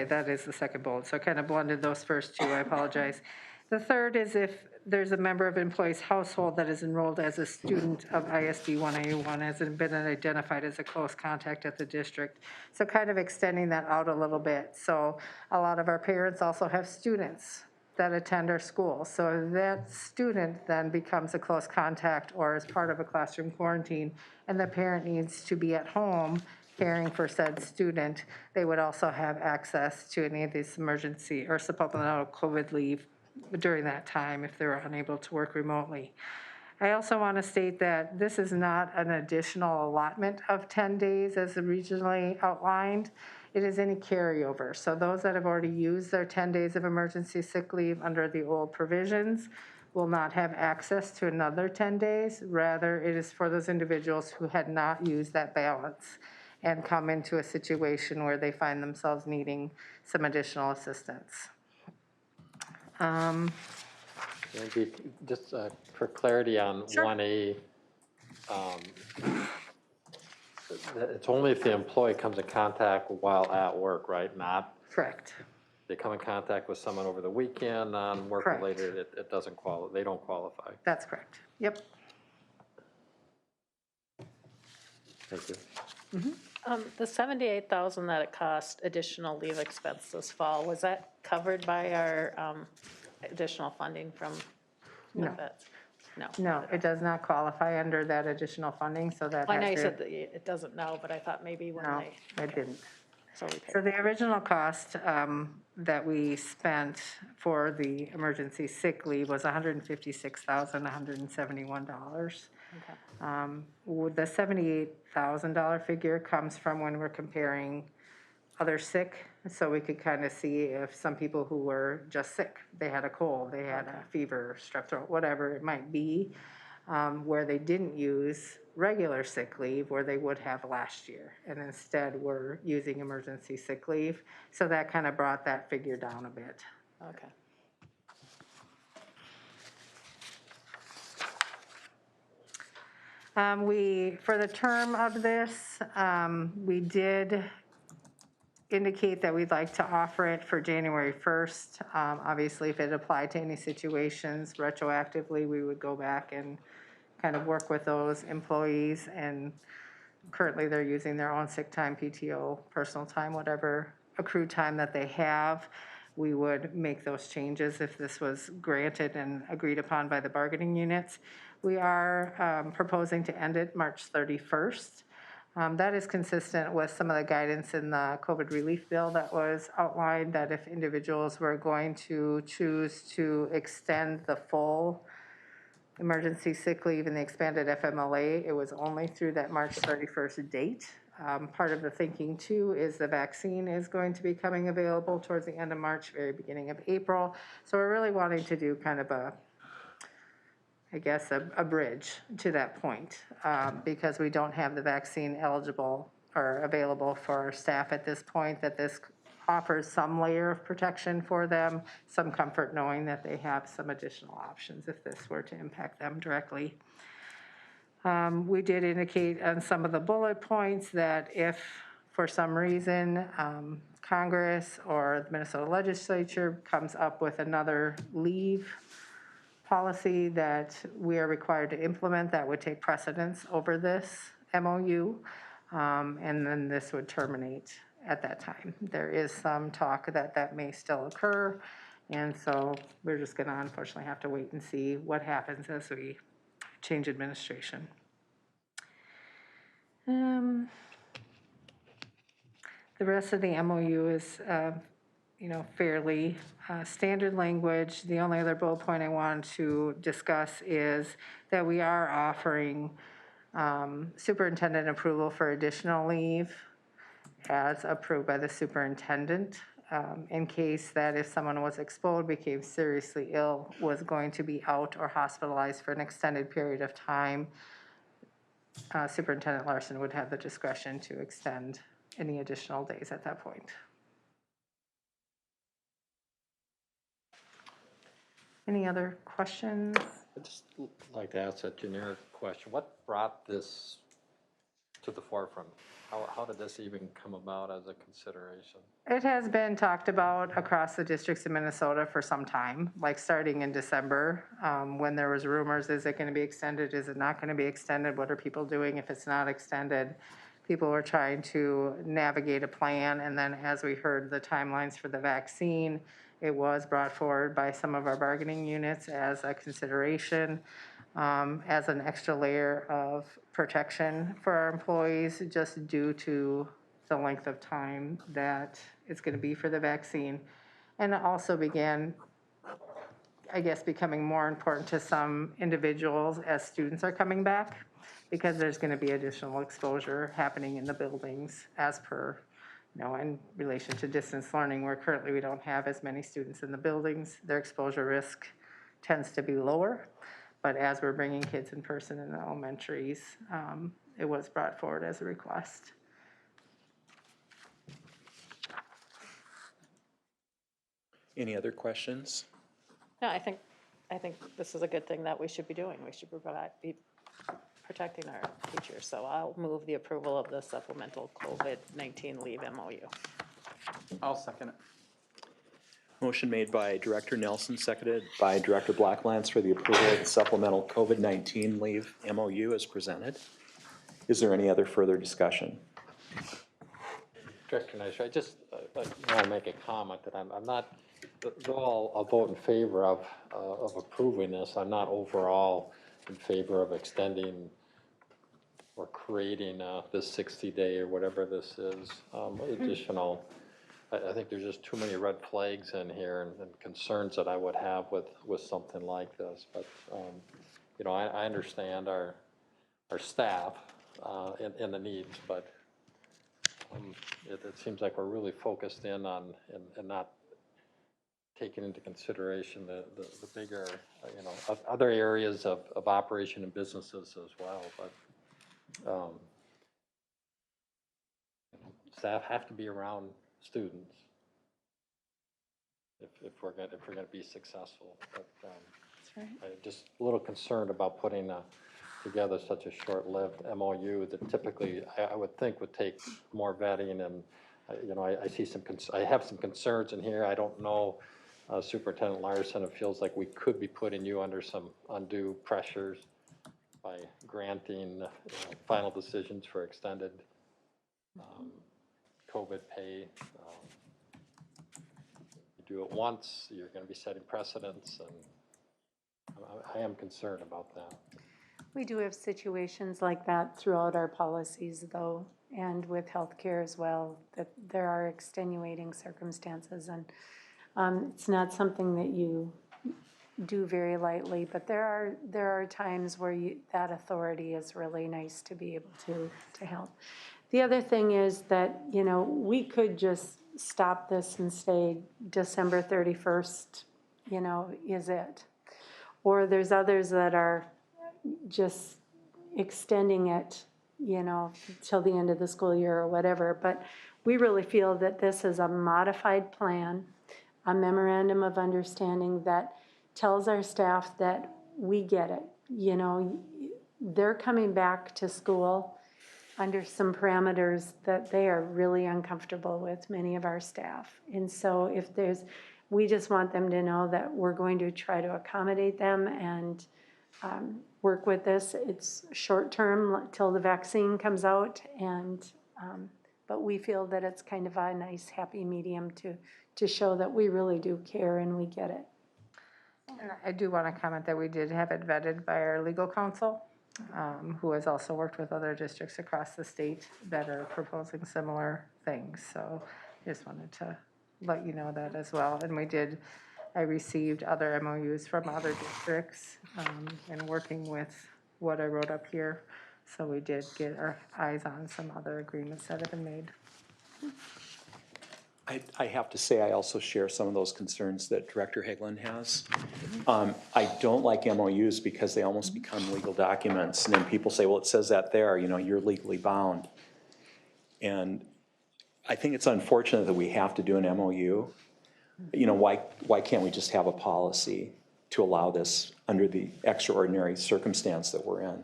that is the second bullet, so I kind of blended those first two, I apologize. The third is if there's a member of employee's household that is enrolled as a student of ISD 1A1 has been identified as a close contact at the district. So kind of extending that out a little bit. So a lot of our parents also have students that attend our school. So that student then becomes a close contact or is part of a classroom quarantine, and the parent needs to be at home caring for said student. They would also have access to any of these emergency or supplemental COVID leave during that time if they're unable to work remotely. I also want to state that this is not an additional allotment of 10 days as originally outlined. It is any carryover. So those that have already used their 10 days of emergency sick leave under the old provisions will not have access to another 10 days. Rather, it is for those individuals who had not used that balance and come into a situation where they find themselves needing some additional assistance. Maybe just for clarity on Sure. 1A, it's only if the employee comes in contact while at work, right? Not Correct. they come in contact with someone over the weekend, non-work related, it doesn't qualify, they don't qualify. That's correct. Yep. Thank you. The 78,000 that it cost additional leave expense this fall, was that covered by our additional funding from the No. vets? No. No, it does not qualify under that additional funding, so that I know has you to- said that it doesn't know, but I thought maybe when No, they. it didn't. So we paid. So the original cost that we spent for the emergency sick leave was $156,171. Okay. With the $78,000 figure comes from when we're comparing other sick, so we could kind of see if some people who were just sick, they had a cold, they had a fever, strep throat, whatever it might be, where they didn't use regular sick leave where they would have last year, and instead were using emergency sick leave. So that kind of brought that figure down a bit. Okay. For the term of this, we did indicate that we'd like to offer it for January 1st. Obviously, if it applied to any situations retroactively, we would go back and kind of work with those employees, and currently they're using their own sick time, PTO, personal time, whatever accrued time that they have. We would make those changes if this was granted and agreed upon by the bargaining units. We are proposing to end it March 31st. That is consistent with some of the guidance in the COVID relief bill that was outlined, that if individuals were going to choose to extend the full emergency sick leave and the expanded FMLA, it was only through that March 31st date. Part of the thinking too is the vaccine is going to be coming available towards the end of March, very beginning of April. So we're really wanting to do kind of a bridge to that point, because we don't have the vaccine eligible or available for our staff at this point, that this offers some layer of protection for them, some comfort knowing that they have some additional options if this were to impact them directly. We did indicate on some of the bullet points that if for some reason Congress or the Minnesota legislature comes up with another leave policy that we are required to implement, that would take precedence over this MOU, and then this would terminate at that time. There is some talk that that may still occur, and so we're just going to unfortunately have to wait and see what happens as we change administration. The rest of the MOU is fairly standard language. The only other bullet point I want to discuss is that we are offering superintendent approval for additional leave. as approved by the superintendent, in case that if someone was exposed, became seriously ill, was going to be out or hospitalized for an extended period of time, Superintendent Larson would have the discretion to extend any additional days at that point. Any other questions? I'd just like to ask a generic question. What brought this to the forefront? How did this even come about as a consideration? It has been talked about across the districts in Minnesota for some time, like starting in December, when there was rumors, is it going to be extended? Is it not going to be extended? What are people doing if it's not extended? People were trying to navigate a plan, and then as we heard the timelines for the vaccine, it was brought forward by some of our bargaining units as a consideration, as an extra layer of protection for our employees, just due to the length of time that it's going to be for the vaccine. And it also began, I guess, becoming more important to some individuals as students are coming back, because there's going to be additional exposure happening in the buildings as per, in relation to distance learning, where currently we don't have as many students in the buildings. Their exposure risk tends to be lower. But as we're bringing kids in person in the elementaries, it was brought forward as a request. Any other questions? No, I think this is a good thing that we should be doing. We should be protecting our teachers. So I'll move the approval of the supplemental COVID-19 leave MOU. I'll second it. Motion made by Director Nelson, seconded by Director Blacklance for the approval of the supplemental COVID-19 leave MOU as presented. Is there any other further discussion? Director Nystrom, I just want to make a comment that I'm not, though I'll vote in favor of approving this, I'm not overall in favor of extending or creating this 60-day or whatever this is, additional. I think there's just too many red flags in here and concerns that I would have with something like this. But, I understand our staff and the needs, but it seems like we're really focused in on and not taking into consideration the bigger, other areas of operation and businesses as well. But staff have to be around students if we're going to be successful. But I'm just a little concerned about putting together such a short-lived MOU that typically I would think would take more vetting, and I see I have some concerns in here. I don't know, Superintendent Larson, it feels like we could be putting you under some undue pressures by granting final decisions for extended COVID pay. You do it once, you're going to be setting precedents, and I am concerned about that. We do have situations like that throughout our policies, though, and with healthcare as well, that there are extenuating circumstances, and it's not something that you do very lightly, but there are times where that authority is really nice to be able to help. The other thing is that, we could just stop this and say December 31st, is it. Or there's others that are just extending it, till the end of the school year or whatever. But we really feel that this is a modified plan, a memorandum of understanding that tells our staff that we get it. They're coming back to school under some parameters that they are really uncomfortable with, many of our staff. And so we just want them to know that we're going to try to accommodate them and work with this. It's short term till the vaccine comes out, but we feel that it's kind of a nice happy medium to show that we really do care and we get it. And I do want to comment that we did have it vetted by our legal counsel, who has also worked with other districts across the state that are proposing similar things. So just wanted to let you know that as well. And I received other MOUs from other districts, and working with what I wrote up here. So we did get our eyes on some other agreements that have been made. I have to say, I also share some of those concerns that Director Hagelin has. I don't like MOUs because they almost become legal documents, and then people say, well, it says that there, you know, you're legally bound. And I think it's unfortunate that we have to do an MOU. You know, why can't we just have a policy to allow this under the extraordinary circumstance that we're in?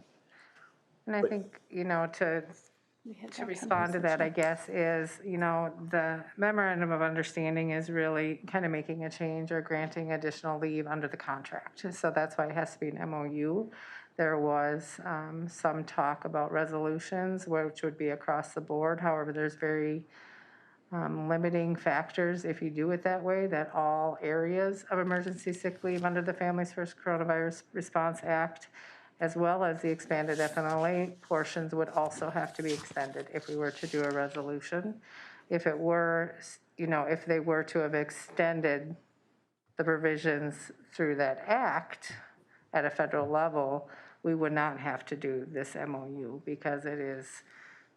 And I think, you know, to respond to that, I guess, is, you know, the memorandum of understanding is really kind of making a change or granting additional leave under the contract. So that's why it has to be an MOU. There was some talk about resolutions, which would be across the board. However, there's very limiting factors if you do it that way, that all areas of emergency sick leave under the Families First Coronavirus Response Act, as well as the expanded FMLA portions, would also have to be extended if we were to do a resolution. If it were, you know, if they were to have extended the provisions through that act at a federal level, we would not have to do this MOU because it is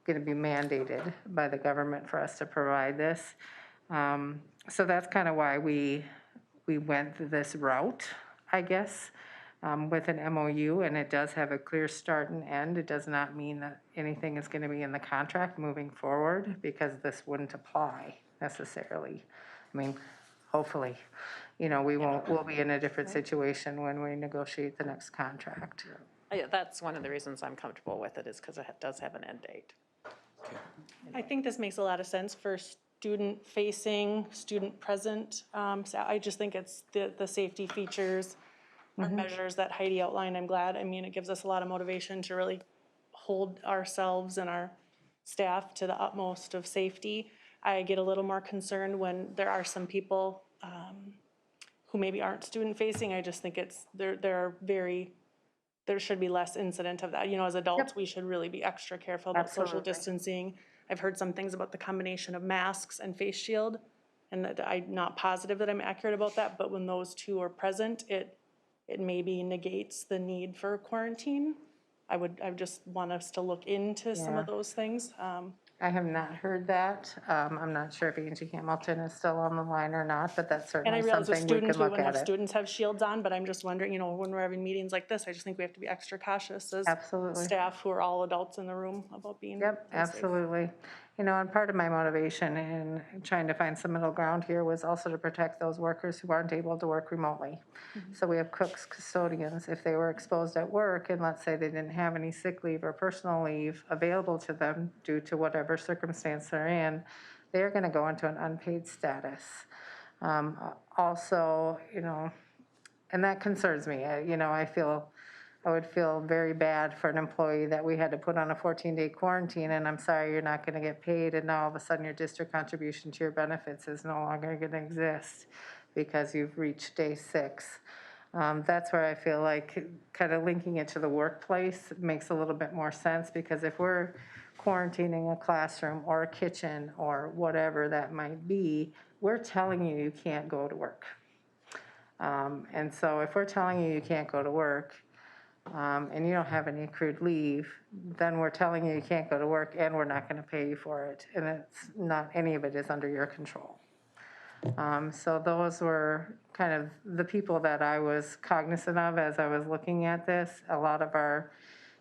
going to be mandated by the government for us to provide this. So that's kind of why we went this route, I guess, with an MOU, and it does have a clear start and end. It does not mean that anything is going to be in the contract moving forward because this wouldn't apply necessarily. I mean, hopefully, you know, we'll be in a different situation when we negotiate the next contract. That's one of the reasons I'm comfortable with it, is because it does have an end date. I think this makes a lot of sense for student-facing, student-present. So I just think it's the safety features or measures that Heidi outlined. I'm glad. I mean, it gives us a lot of motivation to really hold ourselves and our staff to the utmost of safety. I get a little more concerned when there are some people who maybe aren't student-facing. I just think there should be less incident of that. You know, as adults, we should really be extra careful about social distancing. I've heard some things about the combination of masks and face shield, and that I'm not positive that I'm accurate about that, but when those two are present, it maybe negates the need for quarantine. I just want us to look into some of those things. I have not heard that. I'm not sure if Angie Hamilton is still on the line or not, but that's And I certainly realize with something we students, can we look wouldn't at have it. students have shields on, but I'm just wondering, you know, when we're having meetings like this, I just think we have to be extra cautious as Absolutely. staff who are all adults in the room about being safe. Absolutely. You know, and part of my motivation in trying to find some middle ground here was also to protect those workers who aren't able to work remotely. So we have cooks, custodians. If they were exposed at work and let's say they didn't have any sick leave or personal leave available to them due to whatever circumstance they're in, they're going to go into an unpaid status. Also, you know, and that concerns me. You know, I would feel very bad for an employee that we had to put on a 14-day quarantine, and I'm sorry, you're not going to get paid, and now all of a sudden your district contribution to your benefits is no longer going to exist because you've reached day 6. That's where I feel like kind of linking it to the workplace makes a little bit more sense, because if we're quarantining a classroom or a kitchen or whatever that might be, we're telling you you can't go to work. And so if we're telling you you can't go to work, and you don't have any accrued leave, then we're telling you you can't go to work and we're not going to pay you for it. And it's not, any of it is under your control. So those were kind of the people that I was cognizant of as I was looking at this. A lot of our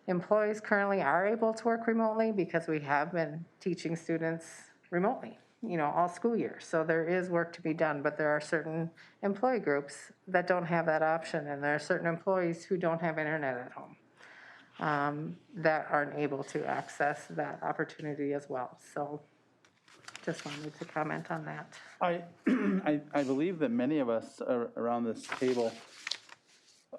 employees currently are able to work remotely because we have been teaching students remotely, you know, all school year. So there is work to be done, but there are certain employee groups that don't have that option, and there are certain employees who don't have internet at home that aren't able to access that opportunity as well. So just wanted to comment on that. I believe that many of us around this table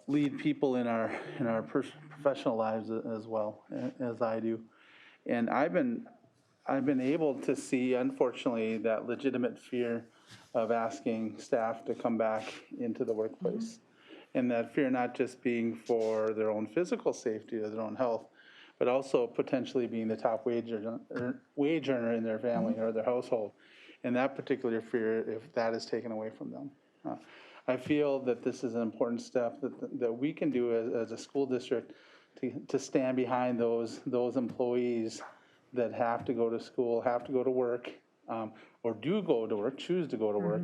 lead people in our professional lives as well, as I do. And I've been able to see, unfortunately, that legitimate fear of asking staff to come back into the workplace. And that fear not just being for their own physical safety or their own health, but also potentially being the top wage earner in their family or their household. And that particular fear, if that is taken away from them. I feel that this is an important step that we can do as a school district to stand behind those employees that have to go to school, have to go to work, or do go to work, choose to go to work,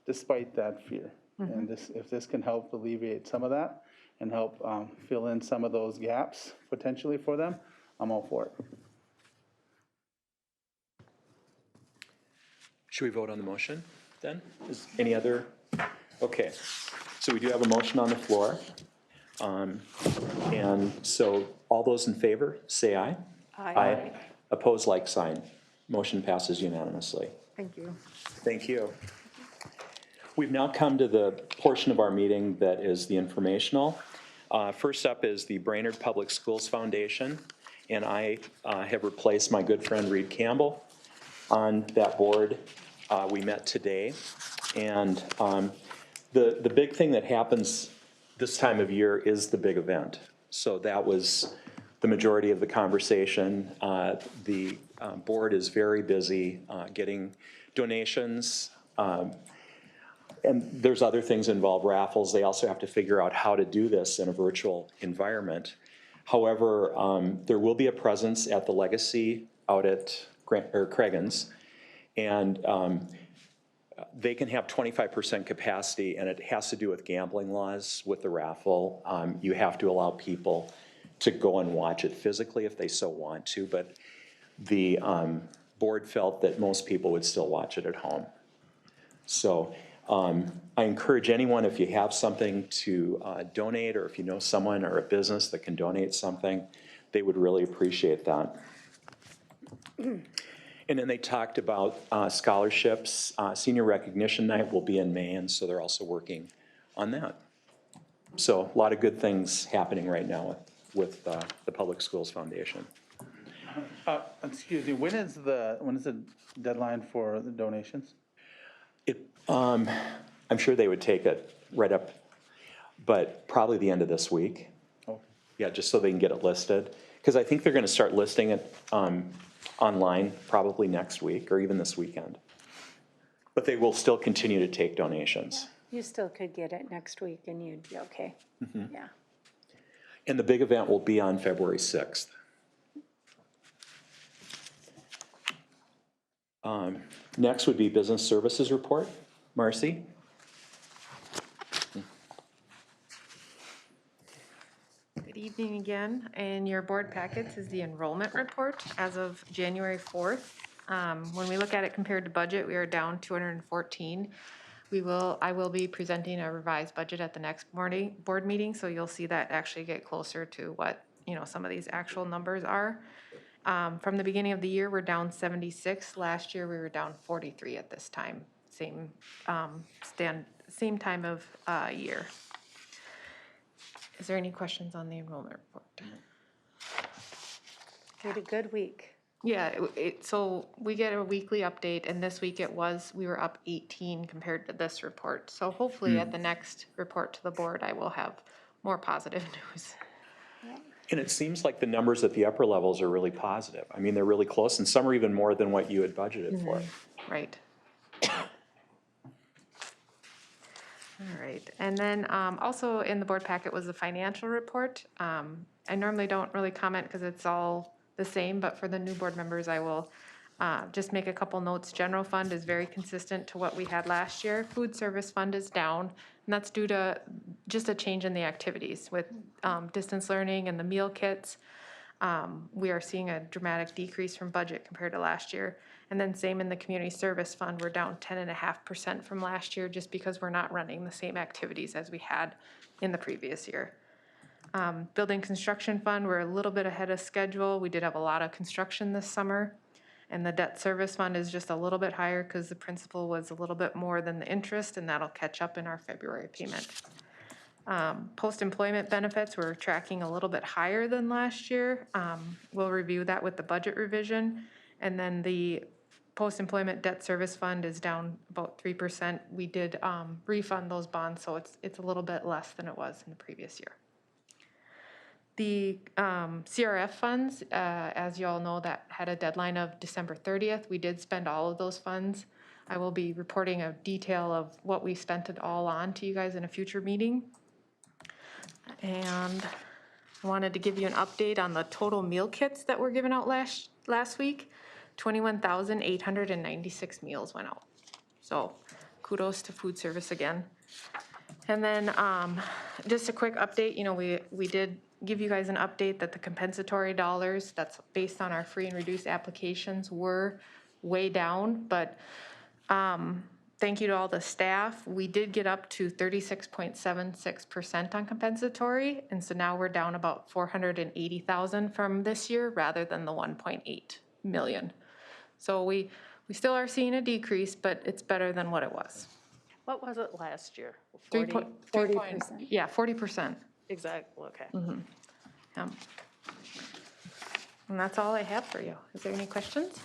despite that fear. And if this can help alleviate some of that and help fill in some of those gaps potentially for them, I'm all for it. Should we vote on the motion then? Is any other? Okay, so we do have a motion on the floor. And so all those in favor, say aye. Aye. Opposed, like sign. Motion passes unanimously. Thank you. Thank you. We've now come to the portion of our meeting that is the informational. First up is the Brainerd Public Schools Foundation, and I have replaced my good friend Reed Campbell on that board. We met today, and the big thing that happens this time of year is the big event. So that was the majority of the conversation. The board is very busy getting donations, and there's other things involved, raffles. They also have to figure out how to do this in a virtual environment. However, there will be a presence at the Legacy out at Craigens, and they can have 25% capacity, and it has to do with gambling laws with the raffle. You have to allow people to go and watch it physically if they so want to, but the board felt that most people would still watch it at home. So I encourage anyone, if you have something to donate, or if you know someone or a business that can donate something, they would really appreciate that. And then they talked about scholarships. Senior Recognition Night will be in May, and so they're also working on that. So a lot of good things happening right now with the Public Schools Foundation. Excuse me, when is the deadline for the donations? I'm sure they would take it right up, but probably the end of this week. Oh. Yeah, just so they can get it listed. Because I think they're going to start listing it online probably next week or even this weekend. But they will still continue to take donations. You still could get it next week and you'd be okay. Yeah. And the big event will be on February 6th. Next would be Business Services Report. Marcy? Good evening again. In your board packets is the enrollment report as of January 4th. When we look at it compared to budget, we are down 214. I will be presenting a revised budget at the next board meeting, so you'll see that actually get closer to what, some of these actual numbers are. From the beginning of the year, we're down 76. Last year, we were down 43 at this time, same time of year. Is there any questions on the enrollment report? We had a good week. Yeah, so we get a weekly update, and this week we were up 18 compared to this report. So hopefully at the next report to the board, I will have more positive news. And it seems like the numbers at the upper levels are really positive. I mean, they're really close, and some are even more than what you had budgeted for. Right. All right, and then also in the board packet was the financial report. I normally don't really comment because it's all the same, but for the new board members, I will just make a couple notes. General fund is very consistent to what we had last year. Food service fund is down, and that's due to just a change in the activities with distance learning and the meal kits. We are seeing a dramatic decrease from budget compared to last year. And then same in the community service fund, we're down 10.5% from last year just because we're not running the same activities as we had in the previous year. Building construction fund, we're a little bit ahead of schedule. We did have a lot of construction this summer. And the debt service fund is just a little bit higher because the principal was a little bit more than the interest, and that'll catch up in our February payment. Post-employment benefits, we're tracking a little bit higher than last year. We'll review that with the budget revision. And then the post-employment debt service fund is down about 3%. We did refund those bonds, so it's a little bit less than it was in the previous year. The CRF funds, as you all know, that had a deadline of December 30th. We did spend all of those funds. I will be reporting a detail of what we spent it all on to you guys in a future meeting. And I wanted to give you an update on the total meal kits that were given out last week. 21,896 meals went out. So kudos to food service again. And then just a quick update, we did give you guys an update that the compensatory dollars, that's based on our free and reduced applications, were way down, but thank you to all the staff. We did get up to 36.76% on compensatory, and so now we're down about 480,000 from this year rather than the 1.8 million. So we still are seeing a decrease, but it's better than what it was. What was it last year? 40%. Yeah, 40%. Exactly, okay. And that's all I have for you. Is there any questions?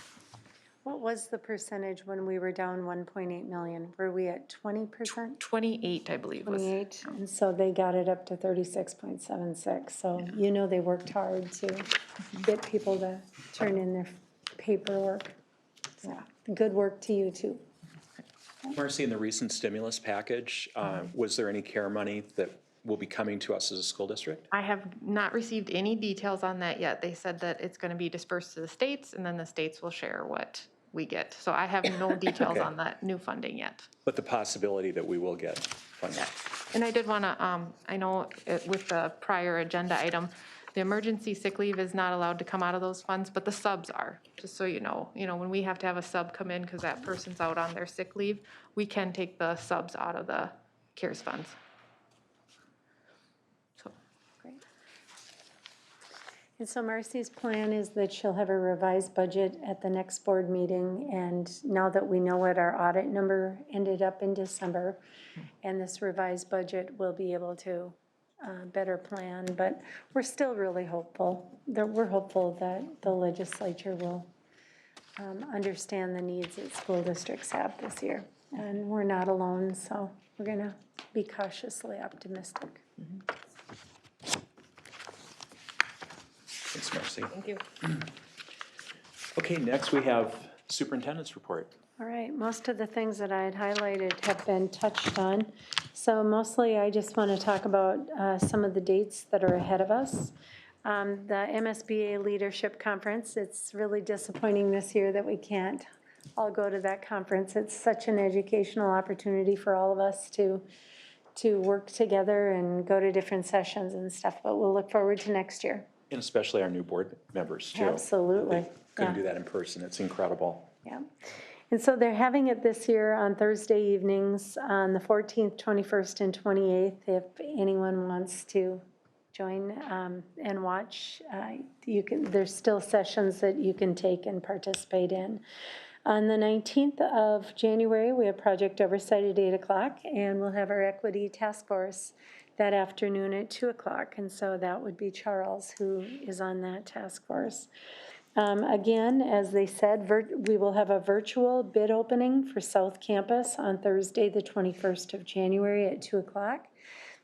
What was the percentage when we were down 1.8 million? Were we at 20%? 28, I believe. 28, and so they got it up to 36.76. So you know they worked hard to get people to turn in their paperwork. So good work to you too. Marcy, in the recent stimulus package, was there any care money that will be coming to us as a school district? I have not received any details on that yet. They said that it's going to be dispersed to the states, and then the states will share what we get. So I have no details Okay. on that new funding yet. But the possibility that we will get funding. And I did want to, I know with the prior agenda item, the emergency sick leave is not allowed to come out of those funds, but the subs are, just so you know. When we have to have a sub come in because that person's out on their sick leave, we can take the subs out of the CARES funds. So. Great. And so Marcy's plan is that she'll have a revised budget at the next board meeting. And now that we know what our audit number ended up in December, and this revised budget, we'll be able to better plan. But we're still really hopeful. We're hopeful that the legislature will understand the needs that school districts have this year. And we're not alone, so we're going to be cautiously optimistic. Thanks, Marcy. Thank you. Okay, next we have superintendent's report. All right, most of the things that I had highlighted have been touched on. So mostly I just want to talk about some of the dates that are ahead of us. The MSBA Leadership Conference, it's really disappointing this year that we can't all go to that conference. It's such an educational opportunity for all of us to work together and go to different sessions and stuff, but we'll look forward to next year. And especially our new board members too. Absolutely. They couldn't Yeah. do that in person. It's incredible. Yeah. And so they're having it this year on Thursday evenings on the 14th, 21st, and 28th. If anyone wants to join and watch, you can. There's still sessions that you can take and participate in. On the 19th of January, we have project oversight at 8 o'clock, and we'll have our equity task force that afternoon at 2 o'clock. And so that would be Charles, who is on that task force. Again, as they said, we will have a virtual bid opening for South Campus on Thursday, the 21st of January at 2 o'clock.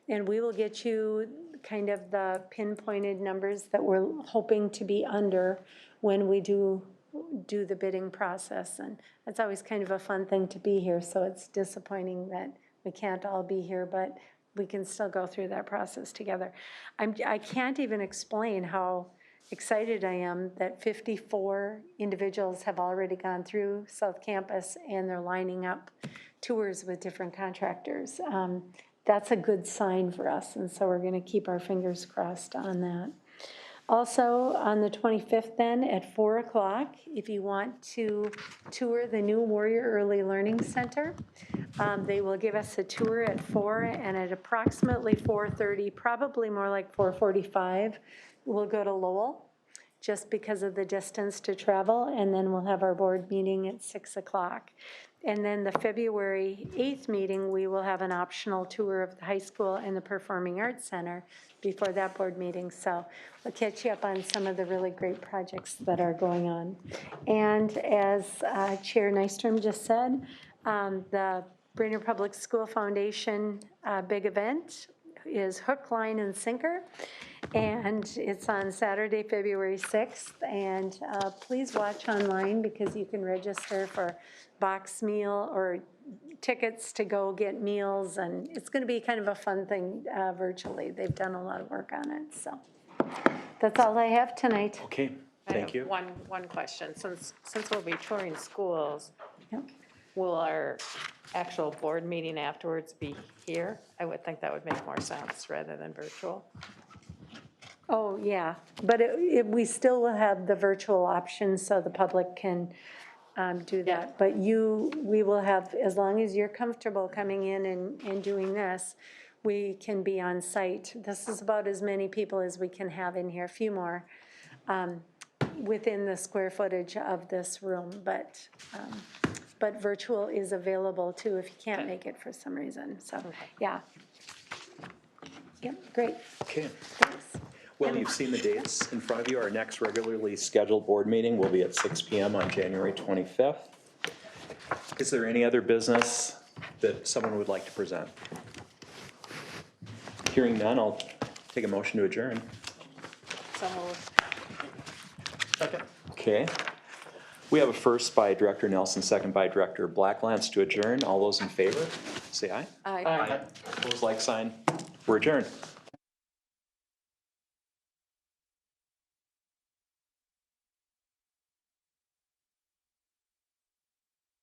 And we will get you kind of the pinpointed numbers that we're hoping to be under when we do the bidding process. And it's always kind of a fun thing to be here, so it's disappointing that we can't all be here, but we can still go through that process together. I can't even explain how excited I am that 54 individuals have already gone through South Campus and they're lining up tours with different contractors. That's a good sign for us, and so we're going to keep our fingers crossed on that. Also, on the 25th then at 4 o'clock, if you want to tour the new Warrior Early Learning Center, they will give us a tour at 4, and at approximately 4:30, probably more like 4:45, we'll go to Lowell, just because of the distance to travel, and then we'll have our board meeting at 6 o'clock. And then the February 8th meeting, we will have an optional tour of the high school and the Performing Arts Center before that board meeting. So we'll catch you up on some of the really great projects that are going on. And as Chair Nystrom just said, the Brainerd Public School Foundation big event is Hook, Line, and Sinker. And it's on Saturday, February 6th. And please watch online because you can register for box meal or tickets to go get meals. And it's going to be kind of a fun thing virtually. They've done a lot of work on it. So that's all I have tonight. Okay, Thank you. One question. Since we'll be touring schools, Yep. will our actual board meeting afterwards be here? I would think that would make more sense rather than virtual. Oh, yeah, but we still will have the virtual option so the public can do that. But we will have, as long as you're comfortable coming in and doing this, we can be on site. This is about as many people as we can have in here, a few more, within the square footage of this room. But virtual is available too if you can't make it for some reason, so, yeah. Yep, great, Okay. thanks. Well, you've seen the dates in front of you. Our next regularly scheduled board meeting will be at 6 p.m. on January 25th. Is there any other business that someone would like to present? Hearing none, I'll take a motion to adjourn. So moved. Second. Okay. We have a first by Director Nelson, second by Director Blacklance to adjourn. All those in favor, say aye. Aye. Opposed, like sign. We're adjourned.